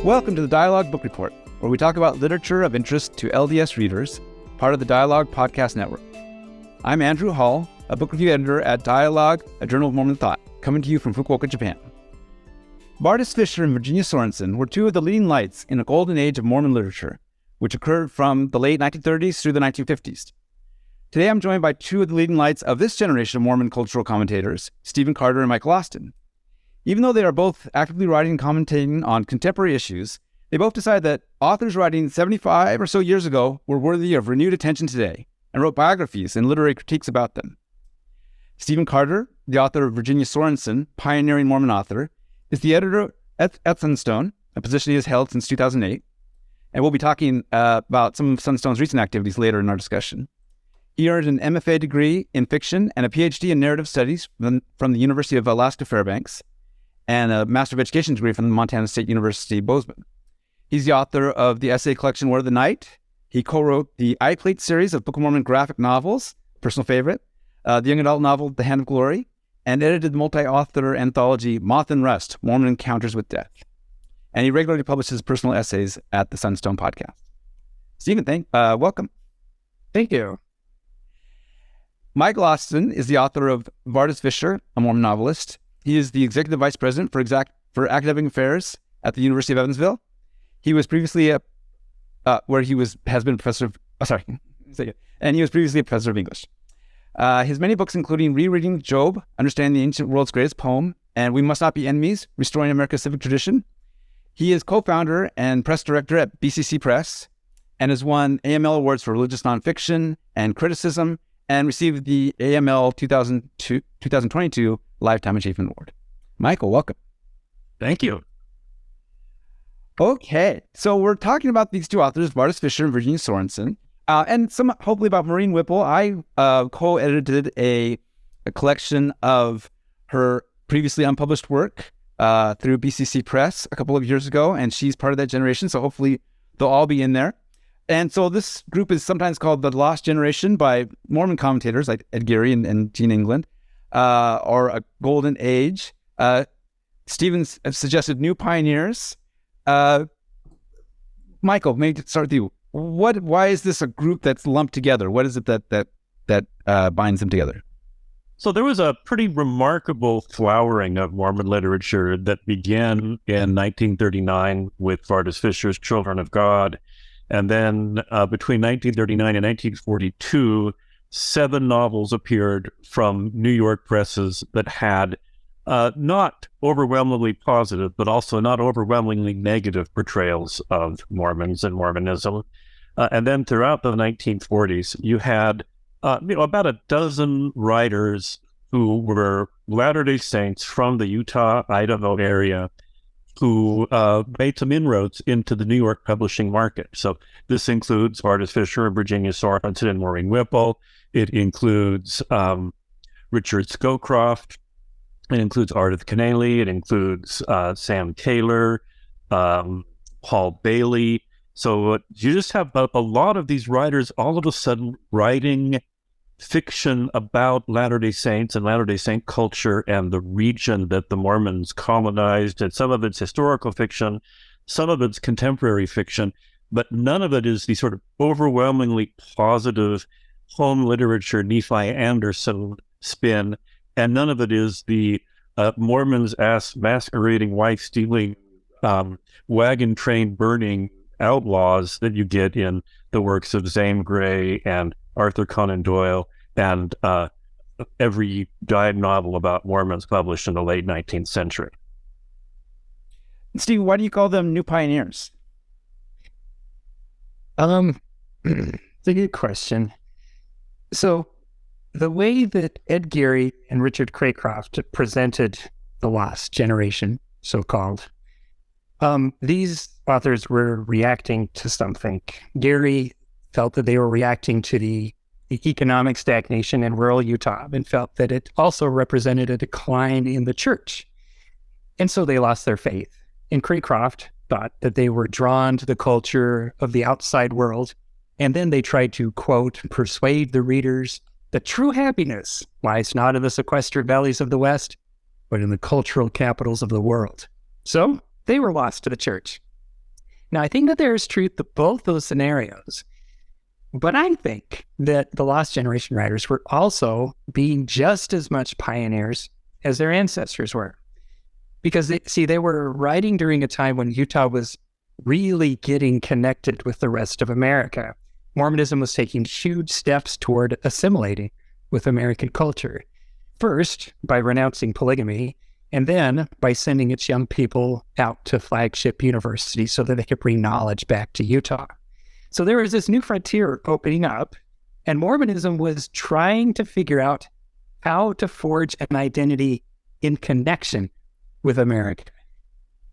Welcome to the Dialogue Book Report, where we talk about literature of interest to LDS readers, part of the Dialogue Podcast Network. I'm Andrew Hall, a book review editor at Dialogue, a journal of Mormon thought, coming to you from Fukuoka, Japan. Vardis, Fisher, and Virginia Sorensen were two of the leading lights in a golden age of Mormon literature, which occurred from the late 1930s through the 1950s. Today I'm joined by two of the leading lights of this generation of Mormon cultural commentators, Stephen Carter and Michael Austin. Even though they are both actively writing and commentating on contemporary issues, they both decided that authors writing 75 or so years ago were worthy of renewed attention today, and wrote biographies and literary critiques about them. Stephen Carter, the author of Virginia Sorensen, pioneering Mormon author, is the editor at Sunstone, a position he has held since 2008, and we'll be talking about some of Sunstone's recent activities later in our discussion. He earned an MFA degree in fiction and a PhD in narrative studies from the University of Alaska Fairbanks, and a Master of Education degree from the Montana State University, Bozeman. He's the author of the essay collection Word of the Night. He co-wrote the iPlates series of Book of Mormon graphic novels, personal favorite, the young adult novel The Hand of Glory, and edited the multi-author anthology Moth Rust, Mormon Encounters with Death. And he regularly publishes personal essays at the Sunstone podcast. Stephen, welcome. Thank you. Michael Austin is the author of Vardis, Fisher, a Mormon novelist. He is the executive vice president for academic affairs at the University of Evansville. He was previously he was previously a professor of English. His many books, including Rereading Job, Understanding the Ancient World's Greatest Poem, and We Must Not Be Enemies, Restoring America's Civic Tradition. He is co-founder and press director at BCC Press, and has won AML awards for religious nonfiction and criticism, and received the AML 2022 Lifetime Achievement Award. Michael, welcome. Thank you. Okay, so we're talking about these two authors, Vardis Fisher and Virginia Sorensen, and some hopefully about Maureen Whipple. I co-edited a collection of her previously unpublished work through BCC Press a couple of years ago, and she's part of that generation, so hopefully they'll all be in there. And so this group is sometimes called the Lost Generation by Mormon commentators like Ed Geary and Gene England, or a Golden Age. Stephen's suggested New Pioneers. Michael, maybe to start with you. Why is this a group that's lumped together? What is it that binds them together? So there was a pretty remarkable flowering of Mormon literature that began in 1939 with Vardis Fisher's Children of God. And then between 1939 and 1942, 7 novels appeared from New York presses that had not overwhelmingly positive, but also not overwhelmingly negative portrayals of Mormons and Mormonism. And then throughout the 1940s, you had about a dozen writers who were Latter-day Saints from the Utah, Idaho area who made some inroads into the New York publishing market. So this includes Vardis Fisher and Virginia Sorensen and Maureen Whipple. It includes Richard Scowcroft. It includes Ardith Keneally. It includes Sam Taylor, Paul Bailey. So you just have a lot of these writers all of a sudden writing fiction about Latter-day Saints and Latter-day Saint culture and the region that the Mormons colonized, and some of it's historical fiction, some of it's contemporary fiction, but none of it is the sort of overwhelmingly positive home literature Nephi Anderson spin, and none of it is the Mormons ass masquerading, wife-stealing, wagon train burning outlaws that you get in the works of Zane Grey and Arthur Conan Doyle and every dive novel about Mormons published in the late 19th century. Steve, why do you call them New Pioneers? It's a good question. So the way that Ed Geary and Richard Craycroft presented the Lost Generation, so-called, these authors were reacting to something. Geary felt that they were reacting to the economic stagnation in rural Utah and felt that it also represented a decline in the church. And so they lost their faith. And Craycroft thought that they were drawn to the culture of the outside world. And then they tried to, quote, persuade the readers that true happiness lies not in the sequestered valleys of the West, but in the cultural capitals of the world. So they were lost to the church. Now, I think that there is truth to both those scenarios, but I think that the Lost Generation writers were also being just as much pioneers as their ancestors were. Because they were writing during a time when Utah was really getting connected with the rest of America. Mormonism was taking huge steps toward assimilating with American culture. First, by renouncing polygamy, and then by sending its young people out to flagship universities so that they could bring knowledge back to Utah. So there was this new frontier opening up, and Mormonism was trying to figure out how to forge an identity in connection with America.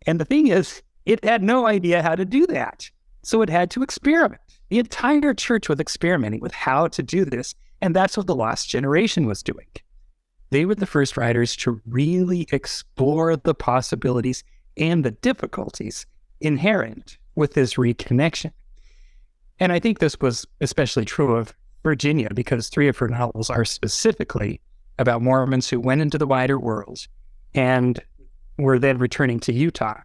And the thing is, it had no idea how to do that. So it had to experiment. The entire church was experimenting with how to do this, and that's what the Lost Generation was doing. They were the first writers to really explore the possibilities and the difficulties inherent with this reconnection. And I think this was especially true of Virginia, because 3 of her novels are specifically about Mormons who went into the wider world and were then returning to Utah.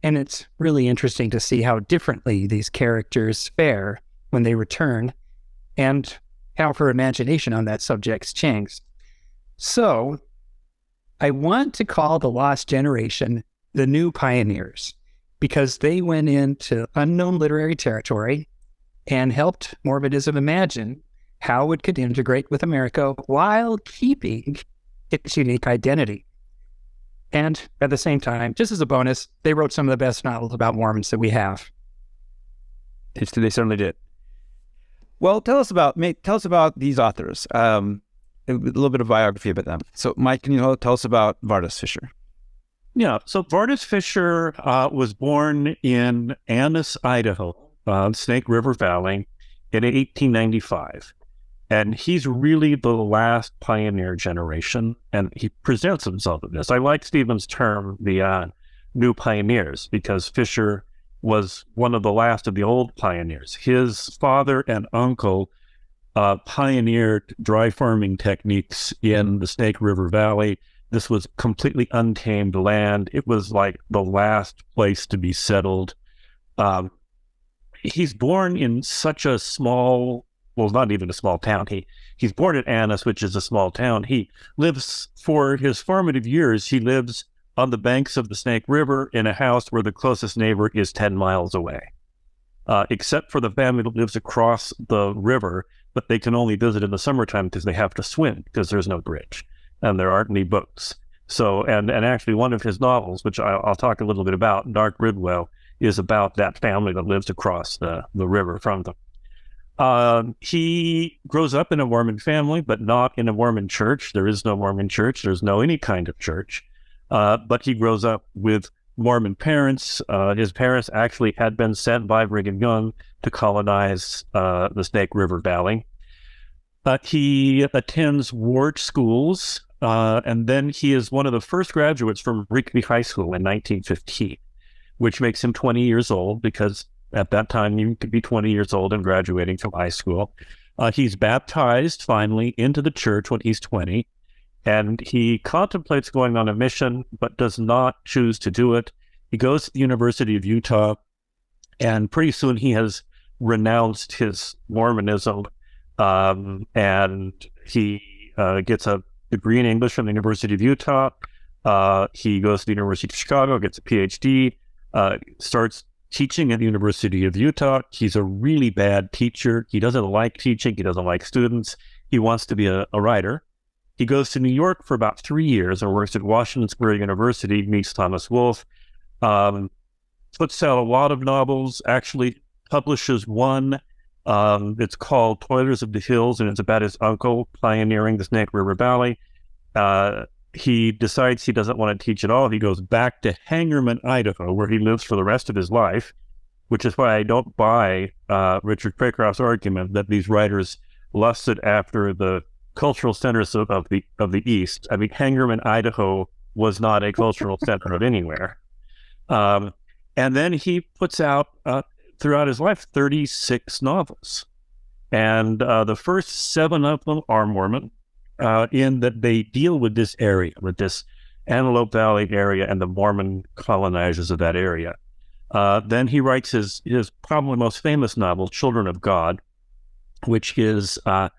And it's really interesting to see how differently these characters fare when they return and how her imagination on that subject's changed. So I want to call the Lost Generation the new pioneers, because they went into unknown literary territory and helped Mormonism imagine how it could integrate with America while keeping its unique identity. And at the same time, just as a bonus, they wrote some of the best novels about Mormons that we have. They certainly did. Well, tell us about these authors. A little bit of biography about them. So, Mike, can you tell us about Vardis Fisher? Yeah, so Vardis Fisher was born in Annis, Idaho, Snake River Valley, in 1895. And he's really the last pioneer generation, and he presents himself as this. I like Stephen's term, the new pioneers, because Fisher was one of the last of the old pioneers. His father and uncle pioneered dry farming techniques in the Snake River Valley. This was completely untamed land. It was like the last place to be settled. He's born in such a small, well, not even a small town. He's born in Annis, which is a small town. He lives, for his formative years, he lives on the banks of the Snake River in a house where the closest neighbor is 10 miles away, except for the family that lives across the river, but they can only visit in the summertime because they have to swim because there's no bridge and there aren't any boats. So, and actually one of his novels, which I'll talk a little bit about, Dark Ridwell, is about that family that lives across the river from them. He grows up in a Mormon family, but not in a Mormon church. There is no Mormon church. There's no any kind of church. But he grows up with Mormon parents. His parents actually had been sent by Brigham Young to colonize the Snake River Valley. He attends Ward schools, and then he is one of the first graduates from Rigby High School in 1915, which makes him 20 years old, because at that time you could be 20 years old and graduating from high school. He's baptized finally into the church when he's 20. And he contemplates going on a mission, but does not choose to do it. He goes to the University of Utah, and pretty soon he has renounced his Mormonism, and he gets a degree in English from the University of Utah. He goes to the University of Chicago, gets a PhD, starts teaching at the University of Utah. He's a really bad teacher. He doesn't like teaching. He doesn't like students. He wants to be a writer. He goes to New York for about 3 years and works at Washington Square University, meets Thomas Wolfe, puts out a lot of novels, actually publishes one. It's called Toilers of the Hills, and it's about his uncle pioneering the Snake River Valley. He decides he doesn't want to teach at all. He goes back to Hangerman, Idaho, where he lives for the rest of his life, which is why I don't buy Richard Craycroft's argument that these writers lusted after the cultural centers of the East. I mean, Hangerman, Idaho was not a cultural center of anywhere. And then he puts out, throughout his life, 36 novels. And the first 7 of them are Mormon, in that they deal with this area, with this Antelope Valley area and the Mormon colonizers of that area. Then he writes his probably most famous novel, Children of God, which is a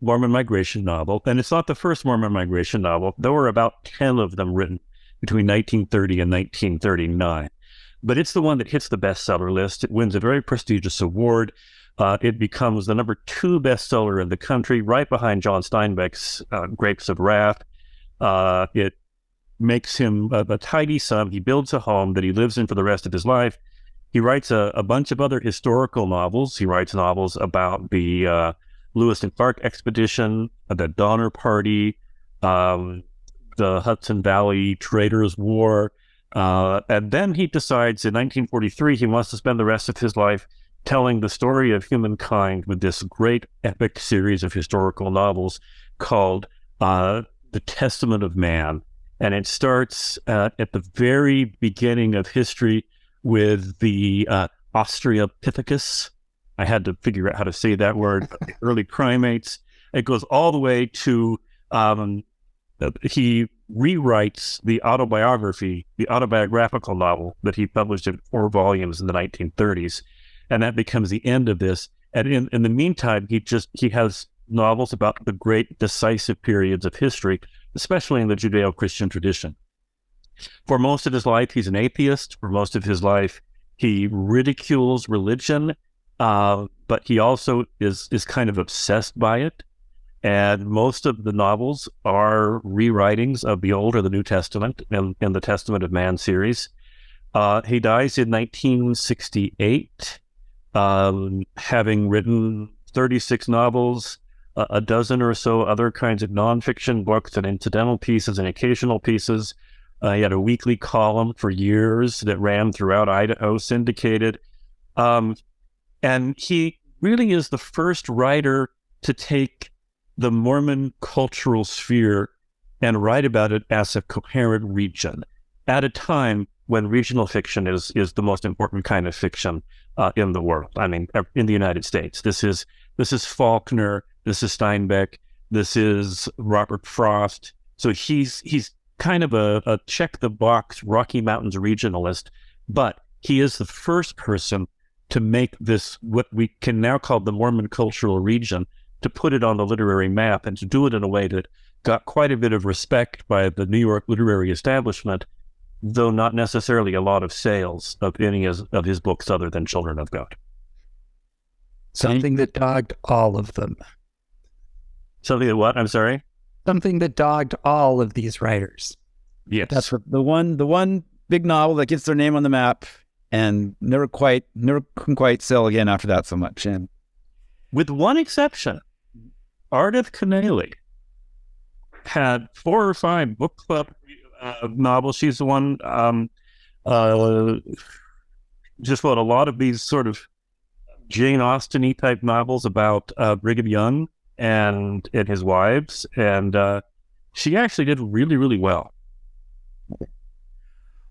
Mormon migration novel. And it's not the first Mormon migration novel. There were about 10 of them written between 1930 and 1939. But it's the one that hits the bestseller list. It wins a very prestigious award. It becomes the number 2 bestseller in the country, right behind John Steinbeck's Grapes of Wrath. It makes him a tidy sum. He builds a home that he lives in for the rest of his life. He writes a bunch of other historical novels. He writes novels about the Lewis and Clark expedition, the Donner Party, the Hudson Valley Traders' War. And then he decides in 1943 he wants to spend the rest of his life telling the story of humankind with this great epic series of historical novels called The Testament of Man. And it starts at the very beginning of history with the Australopithecus. I had to figure out how to say that word, early primates. It goes all the way to, he rewrites the autobiographical novel that he published in 4 volumes in the 1930s. And that becomes the end of this. And in the meantime, he has novels about the great decisive periods of history, especially in the Judeo-Christian tradition. For most of his life, he's an atheist. For most of his life, he ridicules religion, but he also is kind of obsessed by it. And most of the novels are rewritings of the Old or the New Testament in the Testament of Man series. He dies in 1968, having written 36 novels, a dozen or so other kinds of nonfiction books and incidental pieces and occasional pieces. He had a weekly column for years that ran throughout Idaho, syndicated. And he really is the first writer to take the Mormon cultural sphere and write about it as a coherent region at a time when regional fiction is the most important kind of fiction in the world. I mean, in the United States. This is Faulkner, this is Steinbeck, this is Robert Frost. So he's kind of a check-the-box Rocky Mountains regionalist, but he is the first person to make this, what we can now call the Mormon cultural region, to put it on the literary map and to do it in a way that got quite a bit of respect by the New York literary establishment, though not necessarily a lot of sales of any of his books other than Children of God. Something that dogged all of them. Something that what? I'm sorry? Something that dogged all of these writers. Yes. That's the one big novel that gets their name on the map and never can quite sell again after that so much. And with one exception, Ardith Keneally had 4 or 5 book club novels. She's the one just wrote a lot of these sort of Jane Austen-y type novels about Brigham Young and his wives, and she actually did really, really well.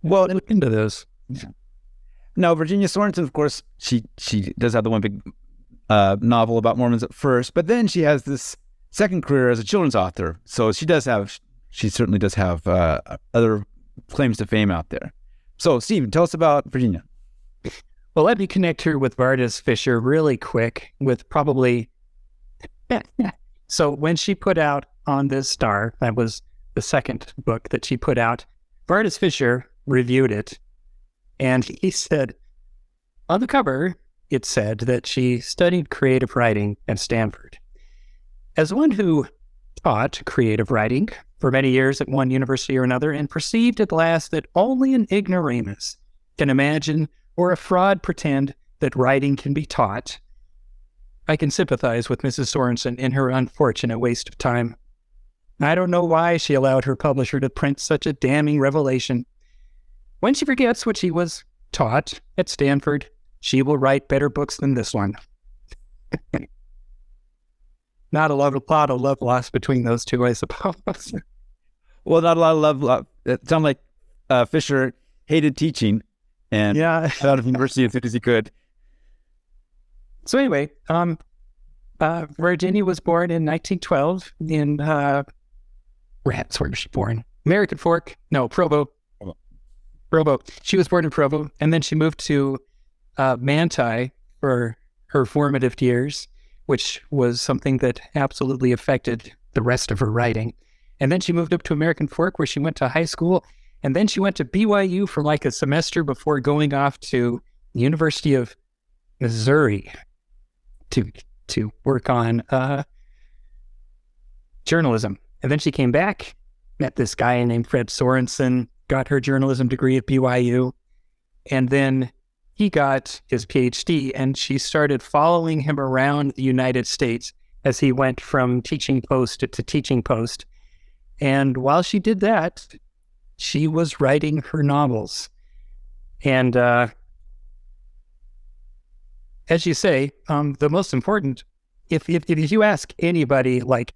Well, look into those. Now, Virginia Sorensen, of course, she does have the one big novel about Mormons at first, but then she has this second career as a children's author. So she certainly does have other claims to fame out there. So, Stephen, tell us about Virginia. Well, let me connect her with Vardis Fisher really quick with probably... So when she put out On This Star, that was the second book that she put out, Vardis Fisher reviewed it, and he said, on the cover, it said that she studied creative writing at Stanford. As one who taught creative writing for many years at one university or another and perceived at last that only an ignoramus can imagine or a fraud pretend that writing can be taught, I can sympathize with Mrs. Sorensen in her unfortunate waste of time. I don't know why she allowed her publisher to print such a damning revelation. When she forgets what she was taught at Stanford, she will write better books than this one. Not a lot of love lost between those two, I suppose. Well, not a lot of love. It sounded like Fisher hated teaching and got out of university as soon as he could. So anyway, Virginia was born in 1912 in, where was she born? American Fork? No, Provo. Provo. She was born in Provo, and then she moved to Manti for her formative years, which was something that absolutely affected the rest of her writing. And then she moved up to American Fork, where she went to high school, and then she went to BYU for like a semester before going off to the University of Missouri to work on journalism. And then she came back, met this guy named Fred Sorensen, got her journalism degree at BYU, and then he got his PhD, and she started following him around the United States as he went from teaching post to teaching post. And while she did that, she was writing her novels. And as you say, the most important, if you ask anybody, like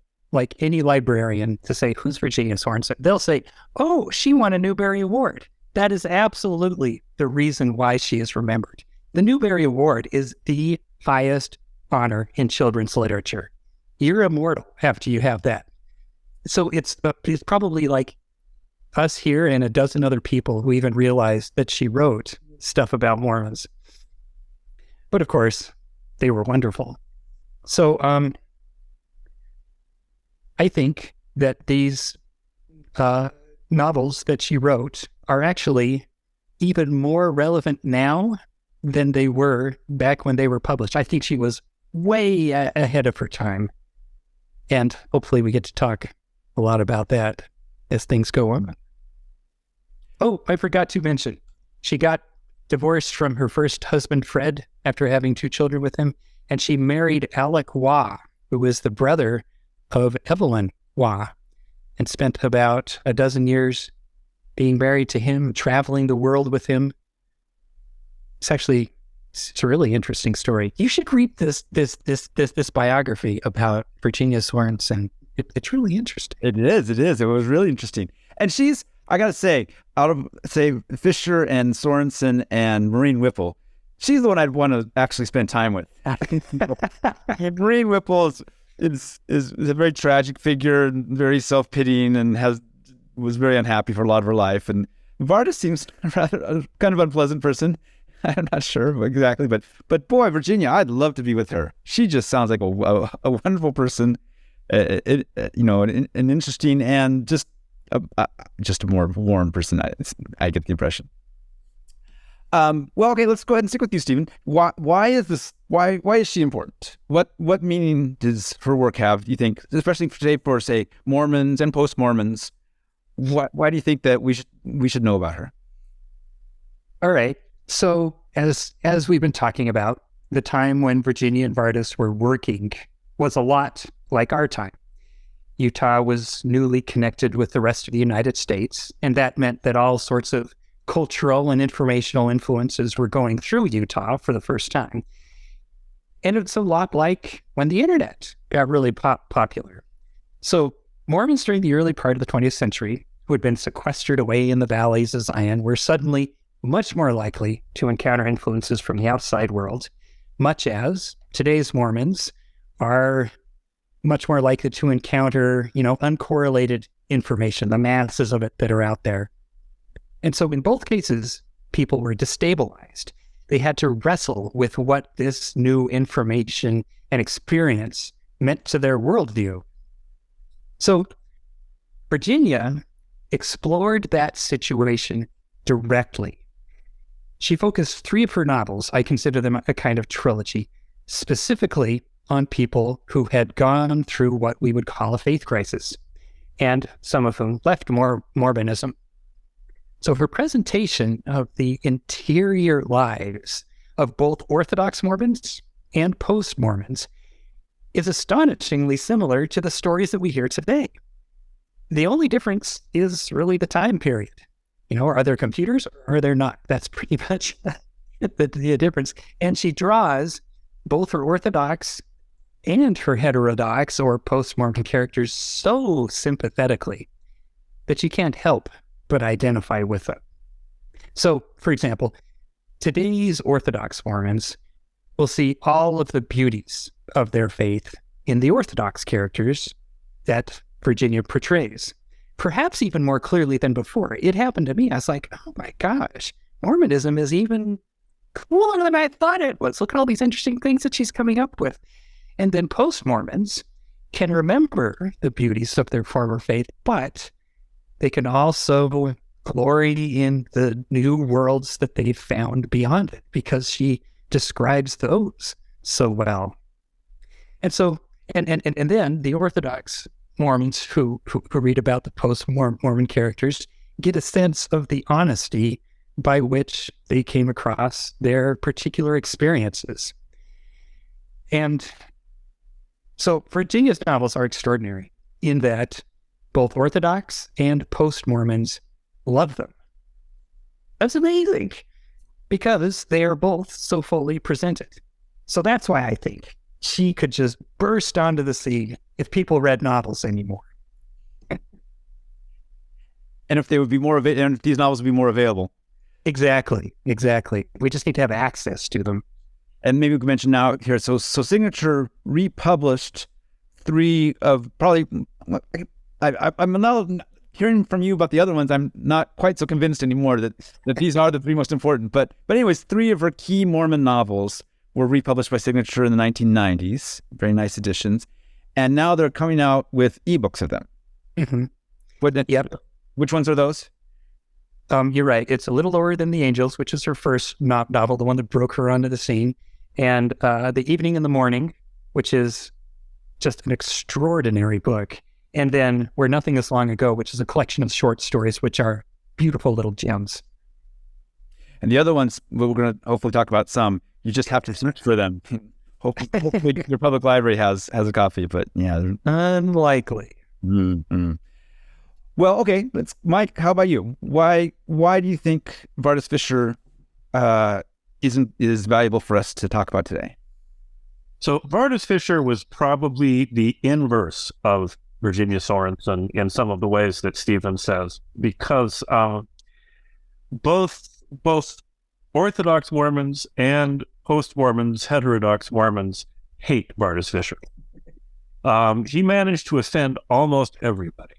any librarian, to say, who's Virginia Sorensen, they'll say, oh, she won a Newbery Award. That is absolutely the reason why she is remembered. The Newbery Award is the highest honor in children's literature. You're immortal after you have that. So it's probably like us here and a dozen other people who even realized that she wrote stuff about Mormons. But of course, they were wonderful. So I think that these novels that she wrote are actually even more relevant now than they were back when they were published. I think she was way ahead of her time. And hopefully we get to talk a lot about that as things go on. Oh, I forgot to mention, she got divorced from her first husband, Fred, after having 2 children with him, and she married Alec Waugh, who was the brother of Evelyn Waugh, and spent about a dozen years being married to him, traveling the world with him. It's a really interesting story. You should read this biography about Virginia Sorensen. It's really interesting. It is. It was really interesting. And she's, I got to say, out of, say, Fisher and Sorensen and Maureen Whipple, she's the one I'd want to actually spend time with. Maureen Whipple is a very tragic figure and very self-pitying and was very unhappy for a lot of her life. And Vardis seems rather kind of unpleasant person. I'm not sure exactly, but boy, Virginia, I'd love to be with her. She just sounds like a wonderful person, an interesting and just a more warm person. I get the impression. Well, okay, let's go ahead and stick with you, Stephen. Why is this? Why is she important? What meaning does her work have? Do you think, especially today for say Mormons and post-Mormons? Why do you think that we should know about her? All right. So as we've been talking about, the time when Virginia and Vardis were working was a lot like our time. Utah was newly connected with the rest of the United States, and that meant that all sorts of cultural and informational influences were going through Utah for the first time. And it's a lot like when the internet got really popular. So Mormons during the early part of the 20th century, who had been sequestered away in the valleys of Zion, were suddenly much more likely to encounter influences from the outside world, much as today's Mormons are much more likely to encounter, uncorrelated information, the masses of it that are out there. And so in both cases, people were destabilized. They had to wrestle with what this new information and experience meant to their worldview. So Virginia explored that situation directly. She focused 3 of her novels, I consider them a kind of trilogy, specifically on people who had gone through what we would call a faith crisis, and some of whom left Mormonism. So her presentation of the interior lives of both Orthodox Mormons and post-Mormons is astonishingly similar to the stories that we hear today. The only difference is really the time period. Are there computers or are there not? That's pretty much the difference. And she draws both her Orthodox and her heterodox or post-Mormon characters so sympathetically that you can't help but identify with them. So, for example, today's Orthodox Mormons will see all of the beauties of their faith in the Orthodox characters that Virginia portrays. perhaps even more clearly than before. It happened to me. I was like, oh my gosh, Mormonism is even cooler than I thought it was. Look at all these interesting things that she's coming up with. And then post-Mormons can remember the beauties of their former faith, but they can also glory in the new worlds that they found beyond it, because she describes those so well. And so, and then the Orthodox Mormons who read about the post-Mormon characters get a sense of the honesty by which they came across their particular experiences. And so Virginia's novels are extraordinary in that both Orthodox and post-Mormons love them. That's amazing, because they are both so fully presented. So that's why I think she could just burst onto the scene if people read novels anymore. And if they would be more and if these novels would be more available. Exactly. We just need to have access to them. And maybe we can mention now here, so Signature republished 3 of probably, I'm now hearing from you about the other ones. I'm not quite so convinced anymore that these are the 3 most important. But anyways, 3 of her key Mormon novels were republished by Signature in the 1990s. Very nice editions. And now they're coming out with ebooks of them. Mm-hmm. Yep. Which ones are those? You're right. It's A Little Lower Than the Angels, which is her first novel, the one that broke her onto the scene. And The Evening and the Morning, which is just an extraordinary book. And then Where Nothing Is Long Ago, which is a collection of short stories, which are beautiful little gems. And the other ones, we're going to hopefully talk about some. You just have to search for them. Hopefully your public library has a copy, but yeah. Unlikely. Mm-hmm. Well, okay. Mike, how about you? Why do you think Vardis Fisher is valuable for us to talk about today? So Vardis Fisher was probably the inverse of Virginia Sorensen in some of the ways that Stephen says, because both Orthodox Mormons and post-Mormons, heterodox Mormons, hate Vardis Fisher. He managed to offend almost everybody.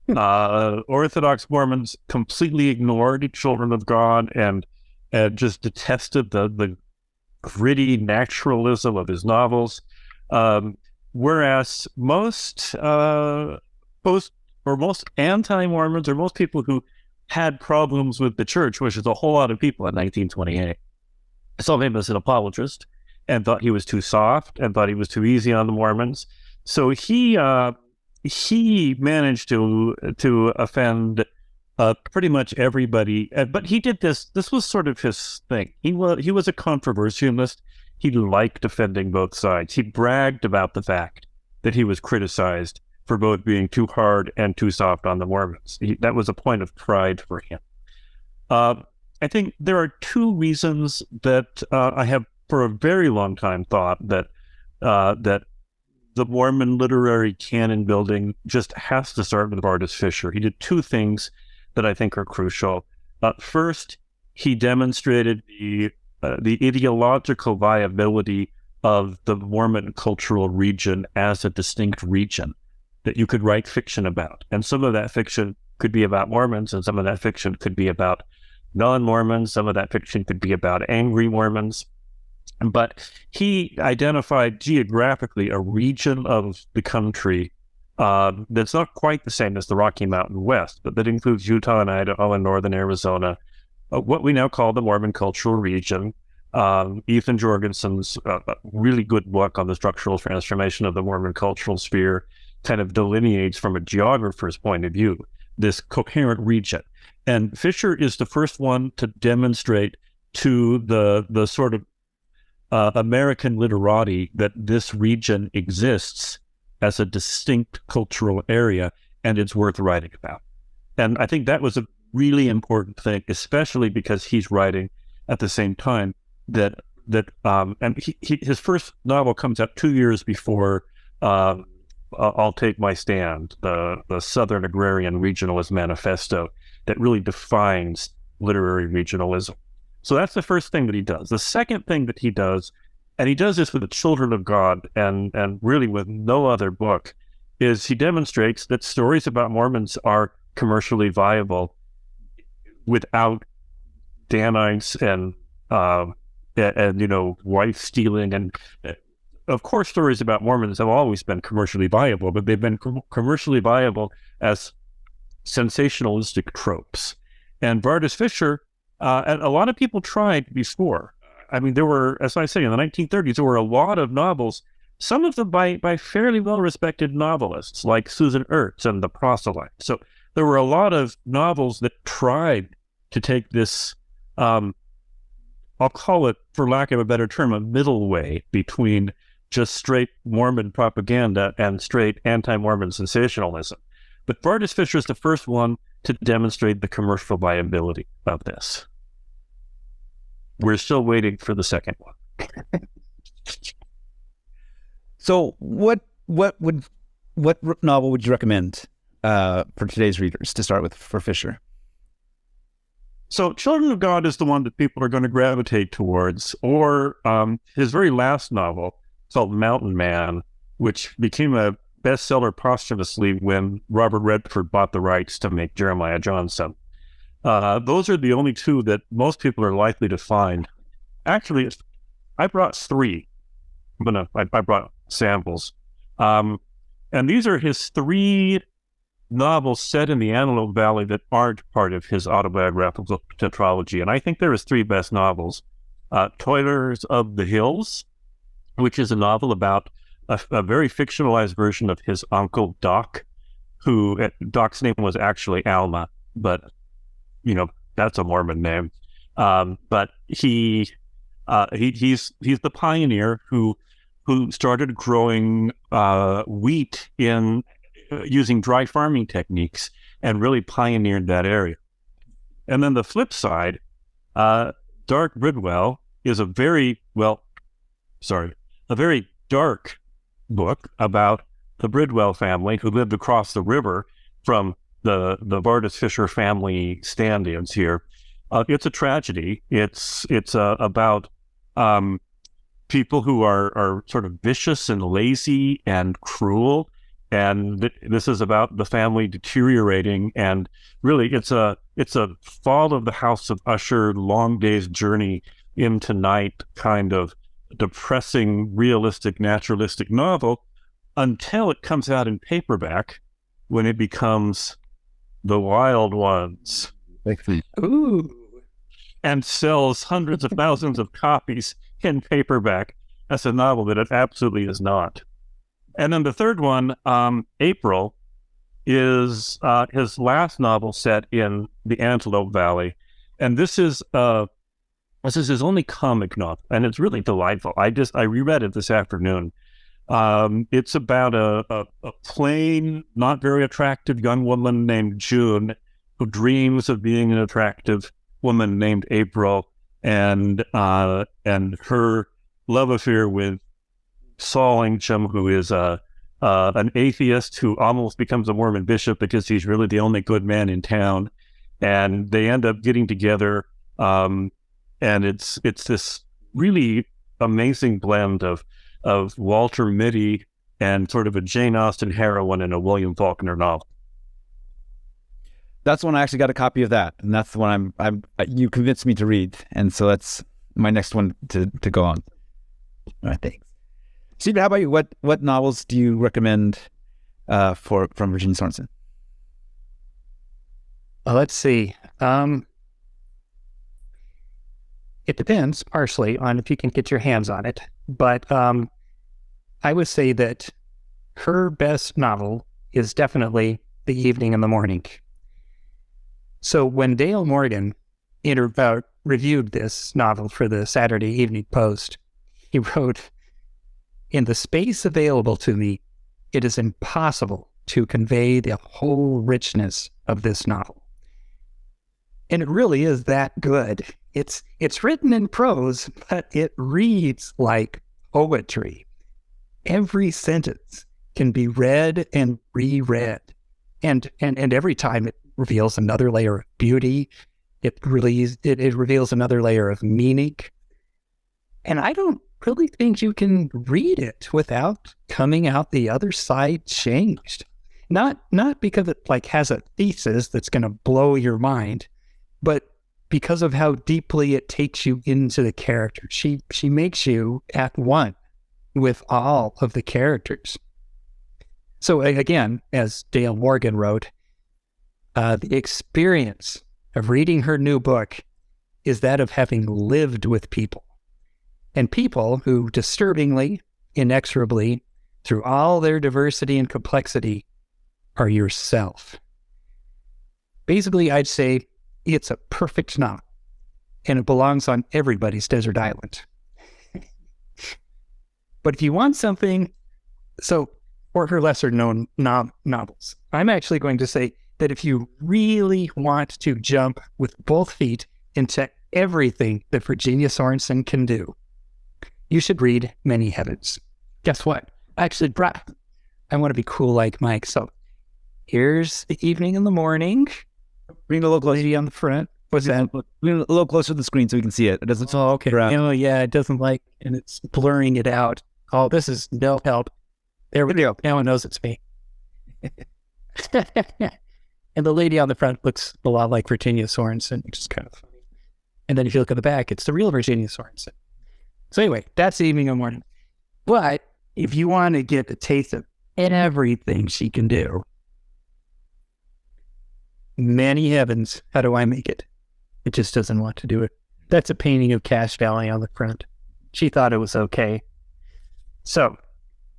Orthodox Mormons completely ignored Children of God and just detested the gritty naturalism of his novels. Whereas most anti-Mormons, or most people who had problems with the church, which is a whole lot of people in 1928, saw him as an apologist and thought he was too soft and thought he was too easy on the Mormons. So he managed to offend pretty much everybody. But he did this was sort of his thing. He was a controversialist. He liked defending both sides. He bragged about the fact that he was criticized for both being too hard and too soft on the Mormons. That was a point of pride for him. I think there are 2 reasons that I have for a very long time thought that the Mormon literary canon building just has to start with Vardis Fisher. He did 2 things that I think are crucial. First, he demonstrated the ideological viability of the Mormon cultural region as a distinct region that you could write fiction about. And some of that fiction could be about Mormons, and some of that fiction could be about non-Mormons. Some of that fiction could be about angry Mormons. But he identified geographically a region of the country that's not quite the same as the Rocky Mountain West, but that includes Utah and Idaho and northern Arizona, what we now call the Mormon cultural region. Ethan Jorgensen's really good book on the structural transformation of the Mormon cultural sphere kind of delineates from a geographer's point of view this coherent region. And Fisher is the first one to demonstrate to the sort of American literati that this region exists as a distinct cultural area and it's worth writing about. And I think that was a really important thing, especially because he's writing at the same time that his first novel comes out 2 years before I'll Take My Stand, the Southern Agrarian Regionalist Manifesto that really defines literary regionalism. So that's the first thing that he does. The second thing that he does, and he does this with the Children of God and really with no other book, is he demonstrates that stories about Mormons are commercially viable without Danites and wife stealing. And of course, stories about Mormons have always been commercially viable, but they've been commercially viable as sensationalistic tropes. And Vardis Fisher, and a lot of people tried before. I mean, there were, as I say, in the 1930s, there were a lot of novels, some of them by fairly well-respected novelists like Susan Ertz and The Proselyte. So there were a lot of novels that tried to take this, I'll call it, for lack of a better term, a middle way between just straight Mormon propaganda and straight anti-Mormon sensationalism. But Vardis Fisher is the first one to demonstrate the commercial viability of this. We're still waiting for the second one. So what novel would you recommend for today's readers to start with for Fisher? So Children of God is the one that people are going to gravitate towards, or his very last novel called Mountain Man, which became a bestseller posthumously when Robert Redford bought the rights to make Jeremiah Johnson. Those are the only two that most people are likely to find. Actually, I brought three. I brought samples. And these are his three novels set in the Antelope Valley that aren't part of his autobiographical tetralogy. And I think they're his three best novels. Toilers of the Hills, which is a novel about a very fictionalized version of his uncle Doc, who Doc's name was actually Alma, but that's a Mormon name. But he's the pioneer who started growing wheat in using dry farming techniques and really pioneered that area. And then the flip side, Dark Bridwell is a very dark book about the Bridwell family who lived across the river from the Vardis Fisher family stand-ins here. It's a tragedy. It's about people who are sort of vicious and lazy and cruel, and this is about the family deteriorating. And really, it's a fall of the House of Usher, long day's journey into night kind of depressing, realistic, naturalistic novel until it comes out in paperback when it becomes The Wild Ones. Ooh. And sells hundreds of thousands of copies in paperback. That's a novel that it absolutely is not. And then the third one, April, is his last novel set in the Antelope Valley. And this is his only comic novel, and it's really delightful. I reread it this afternoon. It's about a plain, not very attractive young woman named June who dreams of being an attractive woman named April, and her love affair with Saul Ingham, who is an atheist who almost becomes a Mormon bishop because he's really the only good man in town, and they end up getting together. And it's this really amazing blend of Walter Mitty and sort of a Jane Austen heroine in a William Faulkner novel. That's one I actually got a copy of that, and that's the one you convinced me to read, and so that's my next one to go on. All right, thanks. Stephen, how about you? What novels do you recommend from Virginia Sorensen? Well, let's see. It depends partially on if you can get your hands on it, but I would say that her best novel is definitely The Evening and the Morning. So when Dale Morgan reviewed this novel for the Saturday Evening Post, he wrote, "In the space available to me, it is impossible to convey the whole richness of this novel." And it really is that good. It's written in prose, but it reads like poetry. Every sentence can be read and reread. And every time it reveals another layer of beauty. It reveals another layer of meaning. And I don't really think you can read it without coming out the other side changed. Not because it like has a thesis that's going to blow your mind, but because of how deeply it takes you into the character. She makes you at one with all of the characters. So again, as Dale Morgan wrote, the experience of reading her new book is that of having lived with people. And people who disturbingly, inexorably, through all their diversity and complexity, are yourself. Basically, I'd say it's a perfect novel, and it belongs on everybody's desert island. But if you want something, or her lesser known novels, I'm actually going to say that if you really want to jump with both feet into everything that Virginia Sorensen can do, you should read Many Heavens. Guess what? I want to be cool like Mike. So here's the evening and the morning. Bring a little closer. Lady on the front. What's that? Bring a little closer to the screen so we can see it. It doesn't. Oh, okay. Oh, yeah. It doesn't and it's blurring it out. Oh, this is no help. There we go. Now it knows it's me. And the lady on the front looks a lot like Virginia Sorensen, which is kind of funny. And then if you look at the back, it's the real Virginia Sorensen. So anyway, that's the evening and morning. But if you want to get a taste of everything she can do, Many Heavens, how do I make it? It just doesn't want to do it. That's a painting of Cache Valley on the front. She thought it was okay. So,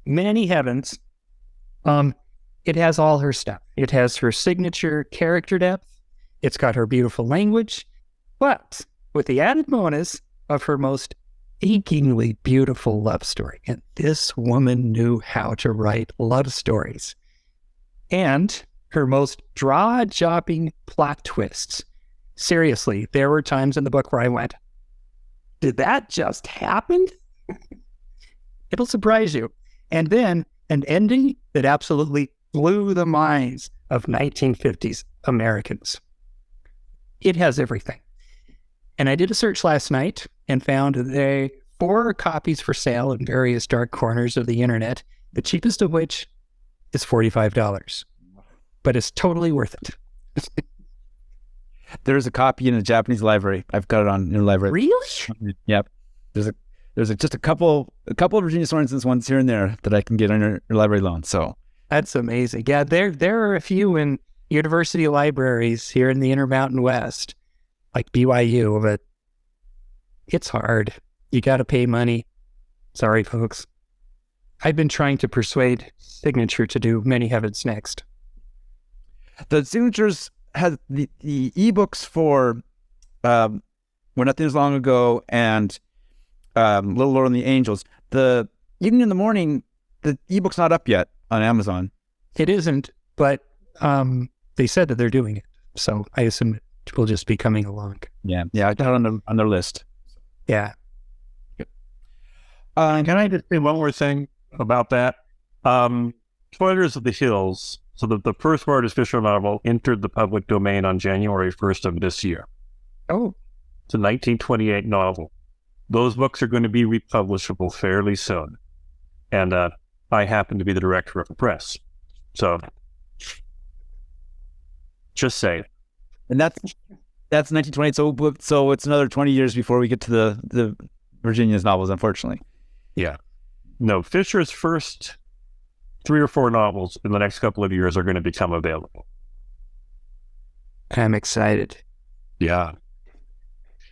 Many Heavens, it has all her stuff. It has her signature character depth. It's got her beautiful language, but with the added bonus of her most achingly beautiful love story. And this woman knew how to write love stories. And her most jaw-dropping plot twists. Seriously, there were times in the book where I went, did that just happen? It'll surprise you. And then an ending that absolutely blew the minds of 1950s Americans. It has everything. And I did a search last night and found there 4 copies for sale in various dark corners of the internet, the cheapest of which is $45. But it's totally worth it. There's a copy in a Japanese library. I've got it on in the library. Really? Yep. There's just a couple of Virginia Sorensen's ones here and there that I can get on your library loan. So that's amazing. Yeah, there are a few in university libraries here in the Intermountain West, like BYU, but it's hard. You got to pay money. Sorry, folks. I've been trying to persuade Signature to do Many Heavens next. The Signatures has the ebooks for When Nothing Is Long Ago and Little Lord and the Angels. The Evening in the Morning, the ebook's not up yet on Amazon. It isn't, but they said that they're doing it, so I assume it will just be coming along. Yeah, I got it on their list. Yeah. Can I just say one more thing about that? Spoilers of the Hills. So the first Vardis Fisher novel entered the public domain on January 1st of this year. Oh. It's a 1928 novel. Those books are going to be republishable fairly soon. And I happen to be the director of the press. So, just say it. And that's 1928, so it's another 20 years before we get to the Virginia's novels, unfortunately. Yeah. No, Fisher's first 3 or 4 novels in the next couple of years are going to become available. I'm excited. Yeah.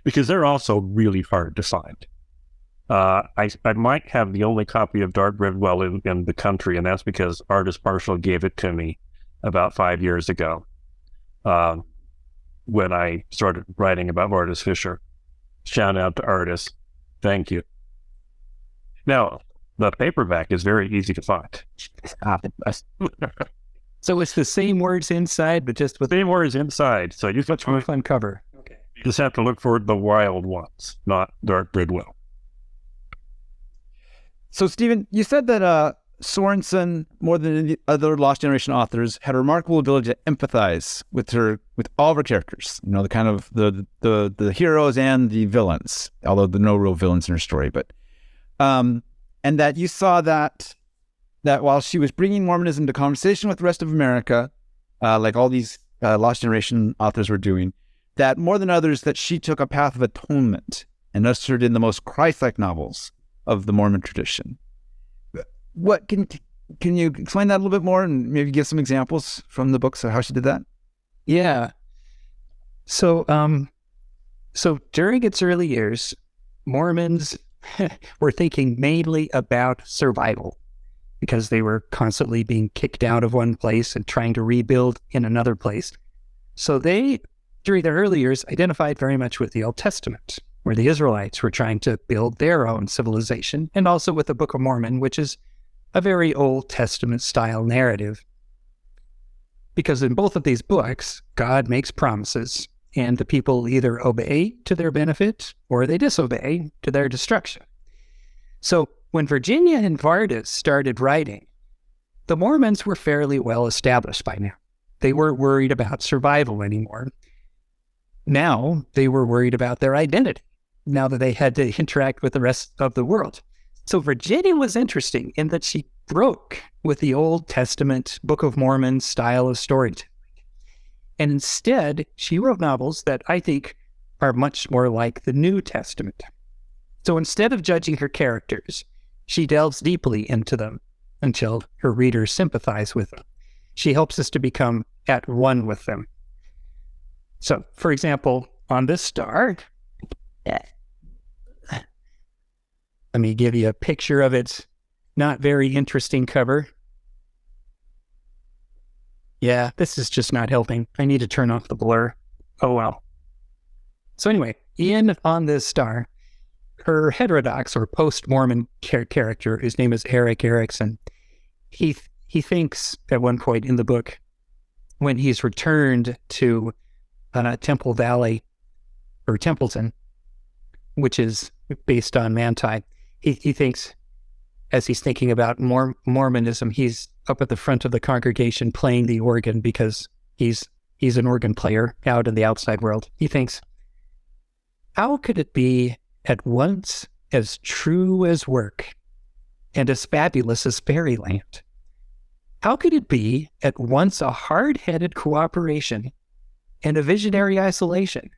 Because they're also really hard to find. I might have the only copy of Dark Bridwell in the country, and that's because Artist Marshall gave it to me about 5 years ago when I started writing about Vardis Fisher. Shout out to Artist. Thank you. Now, the paperback is very easy to find. So it's the same words inside, but just with same words inside. So you much more fun cover. Okay. You just have to look for the wild ones, not Dark Bridwell. So, Stephen, you said that Sorensen, more than any other Lost Generation authors, had a remarkable ability to empathize with all of her characters. You know, the kind of the heroes and the villains, although there are no real villains in her story. But and that you saw that while she was bringing Mormonism to conversation with the rest of America, like all these Lost Generation authors were doing, that more than others, that she took a path of atonement and ushered in the most Christ-like novels of the Mormon tradition. What can you explain that a little bit more and maybe give some examples from the books of how she did that? Yeah. So during its early years, Mormons were thinking mainly about survival because they were constantly being kicked out of one place and trying to rebuild in another place. So they, during their early years, identified very much with the Old Testament, where the Israelites were trying to build their own civilization, and also with the Book of Mormon, which is a very Old Testament style narrative. Because in both of these books, God makes promises, and the people either obey to their benefit or they disobey to their destruction. So when Virginia and Vardis started writing, the Mormons were fairly well established by now. They weren't worried about survival anymore. Now they were worried about their identity, now that they had to interact with the rest of the world. So Virginia was interesting in that she broke with the Old Testament Book of Mormon style of storytelling. And instead, she wrote novels that I think are much more like the New Testament. So instead of judging her characters, she delves deeply into them until her readers sympathize with them. She helps us to become at one with them. So, for example, on this star, let me give you a picture of its not very interesting cover. Yeah, this is just not helping. I need to turn off the blur. Oh, well. So anyway, on this star, her heterodox or post-Mormon character, whose name is Eric Erickson, he thinks at one point in the book, when he's returned to Temple Valley, or Templeton, which is based on Manti, he thinks, as he's thinking about Mormonism, he's up at the front of the congregation playing the organ because he's an organ player out in the outside world. He thinks, how could it be at once as true as work and as fabulous as fairyland? How could it be at once a hard-headed cooperation and a visionary isolation?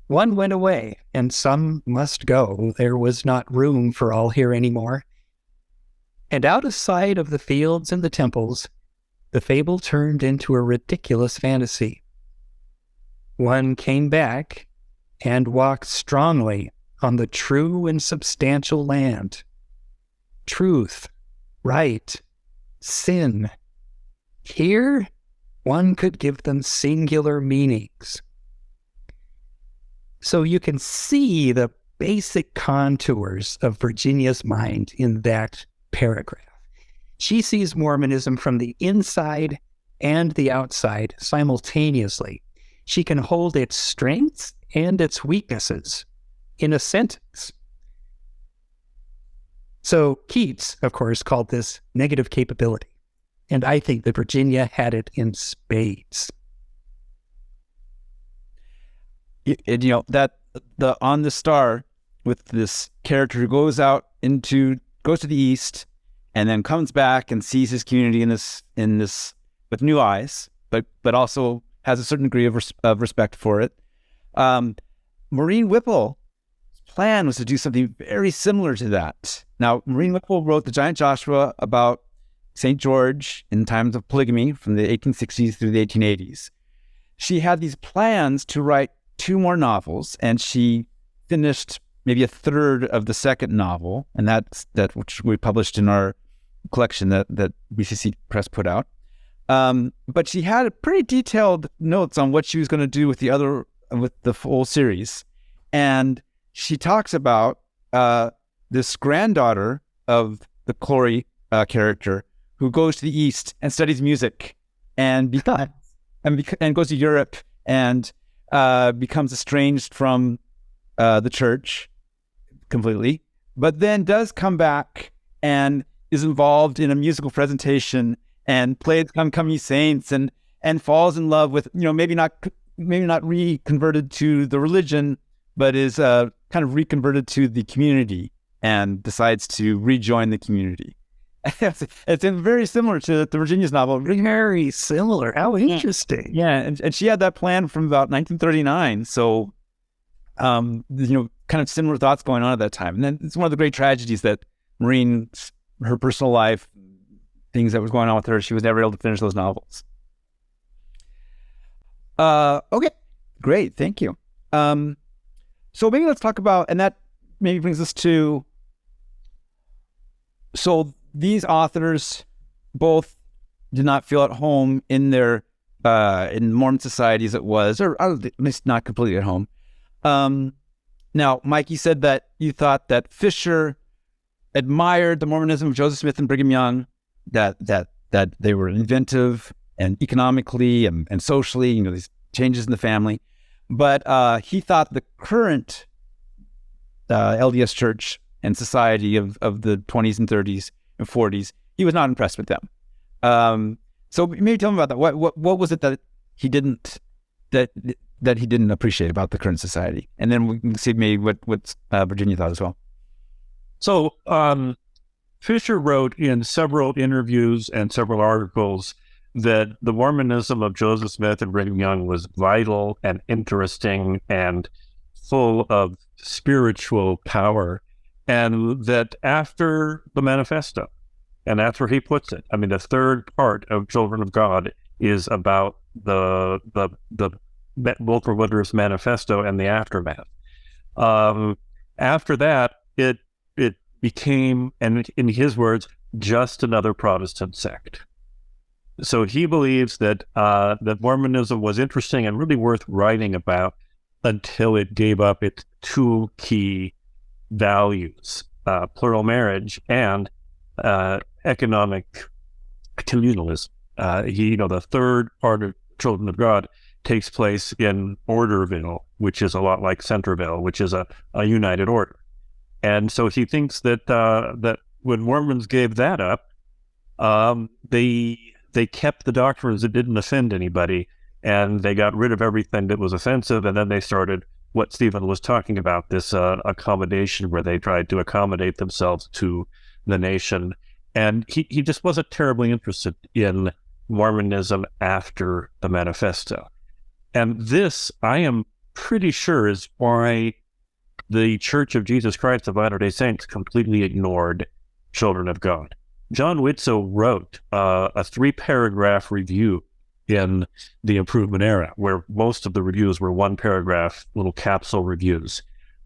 One went away, and some must go. There was not room for all here anymore. And out of sight of the fields and the temples, the fable turned into a ridiculous fantasy. One came back and walked strongly on the true and substantial land. Truth, right, sin. Here, one could give them singular meanings. So you can see the basic contours of Virginia's mind in that paragraph. She sees Mormonism from the inside and the outside simultaneously. She can hold its strengths and its weaknesses in a sentence. So Keats, of course, called this negative capability. And I think that Virginia had it in spades. And, you know, that the on the star with this character who goes to the east and then comes back and sees his community in this with new eyes, but also has a certain degree of respect for it. Maureen Whipple's plan was to do something very similar to that. Now, Maureen Whipple wrote The Giant Joshua about St. George in times of polygamy from the 1860s through the 1880s. She had these plans to write 2 more novels, and she finished maybe a third of the second novel, and that which we published in our collection that BCC Press put out. But she had pretty detailed notes on what she was going to do with the full series, and she talks about this granddaughter of the Clory character who goes to the east and studies music and goes to Europe and becomes estranged from the church completely, but then does come back and is involved in a musical presentation and plays Come Ye Saints and falls in love with, maybe not reconverted to the religion, but is kind of reconverted to the community and decides to rejoin the community. It's very similar to Virginia's novel. Very similar. How interesting. Yeah, and she had that plan from about 1939. So, kind of similar thoughts going on at that time. And then it's one of the great tragedies that Maureen, her personal life, things that was going on with her, she was never able to finish those novels. Okay, great, thank you. So maybe let's talk about, and that maybe brings us to, so these authors both did not feel at home in their in Mormon society as it was, or at least not completely at home. Now, Mike, you said that you thought that Fisher admired the Mormonism of Joseph Smith and Brigham Young, that they were inventive and economically and socially, these changes in the family. But he thought the current LDS Church and society of the 20s and 30s and 40s, he was not impressed with them. So maybe tell him about that. What was it that he didn't appreciate about the current society? And then we can see maybe what Virginia thought as well. So Fisher wrote in several interviews and several articles that the Mormonism of Joseph Smith and Brigham Young was vital and interesting and full of spiritual power, and that after the manifesto, and that's where he puts it. I mean, the third part of Children of God is about the Wilford Woodruff's manifesto and the aftermath. After that, it became, and in his words, just another Protestant sect. So he believes that that Mormonism was interesting and really worth writing about until it gave up its two key values, plural marriage and economic communalism. The third part of Children of God takes place in Orderville, which is a lot like Centerville, which is a united order. And so he thinks that that when Mormons gave that up, they kept the doctrines that didn't offend anybody, and they got rid of everything that was offensive, and then they started what Stephen was talking about, this accommodation where they tried to accommodate themselves to the nation. And he just wasn't terribly interested in Mormonism after the manifesto. And this, I am pretty sure, is why the Church of Jesus Christ of Latter-day Saints completely ignored Children of God. John Widtsoe wrote a 3-paragraph review in the Improvement Era, where most of the reviews were 1-paragraph little capsule reviews.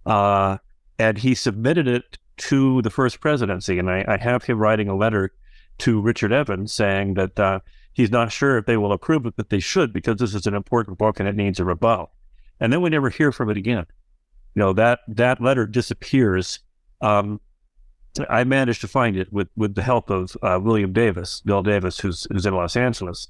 And he submitted it to the First Presidency. And I have him writing a letter to Richard Evans saying that he's not sure if they will approve it, but they should, because this is an important book and it needs a rebuttal. And then we never hear from it again. That letter disappears. I managed to find it with the help of Bill Davis, who's in Los Angeles,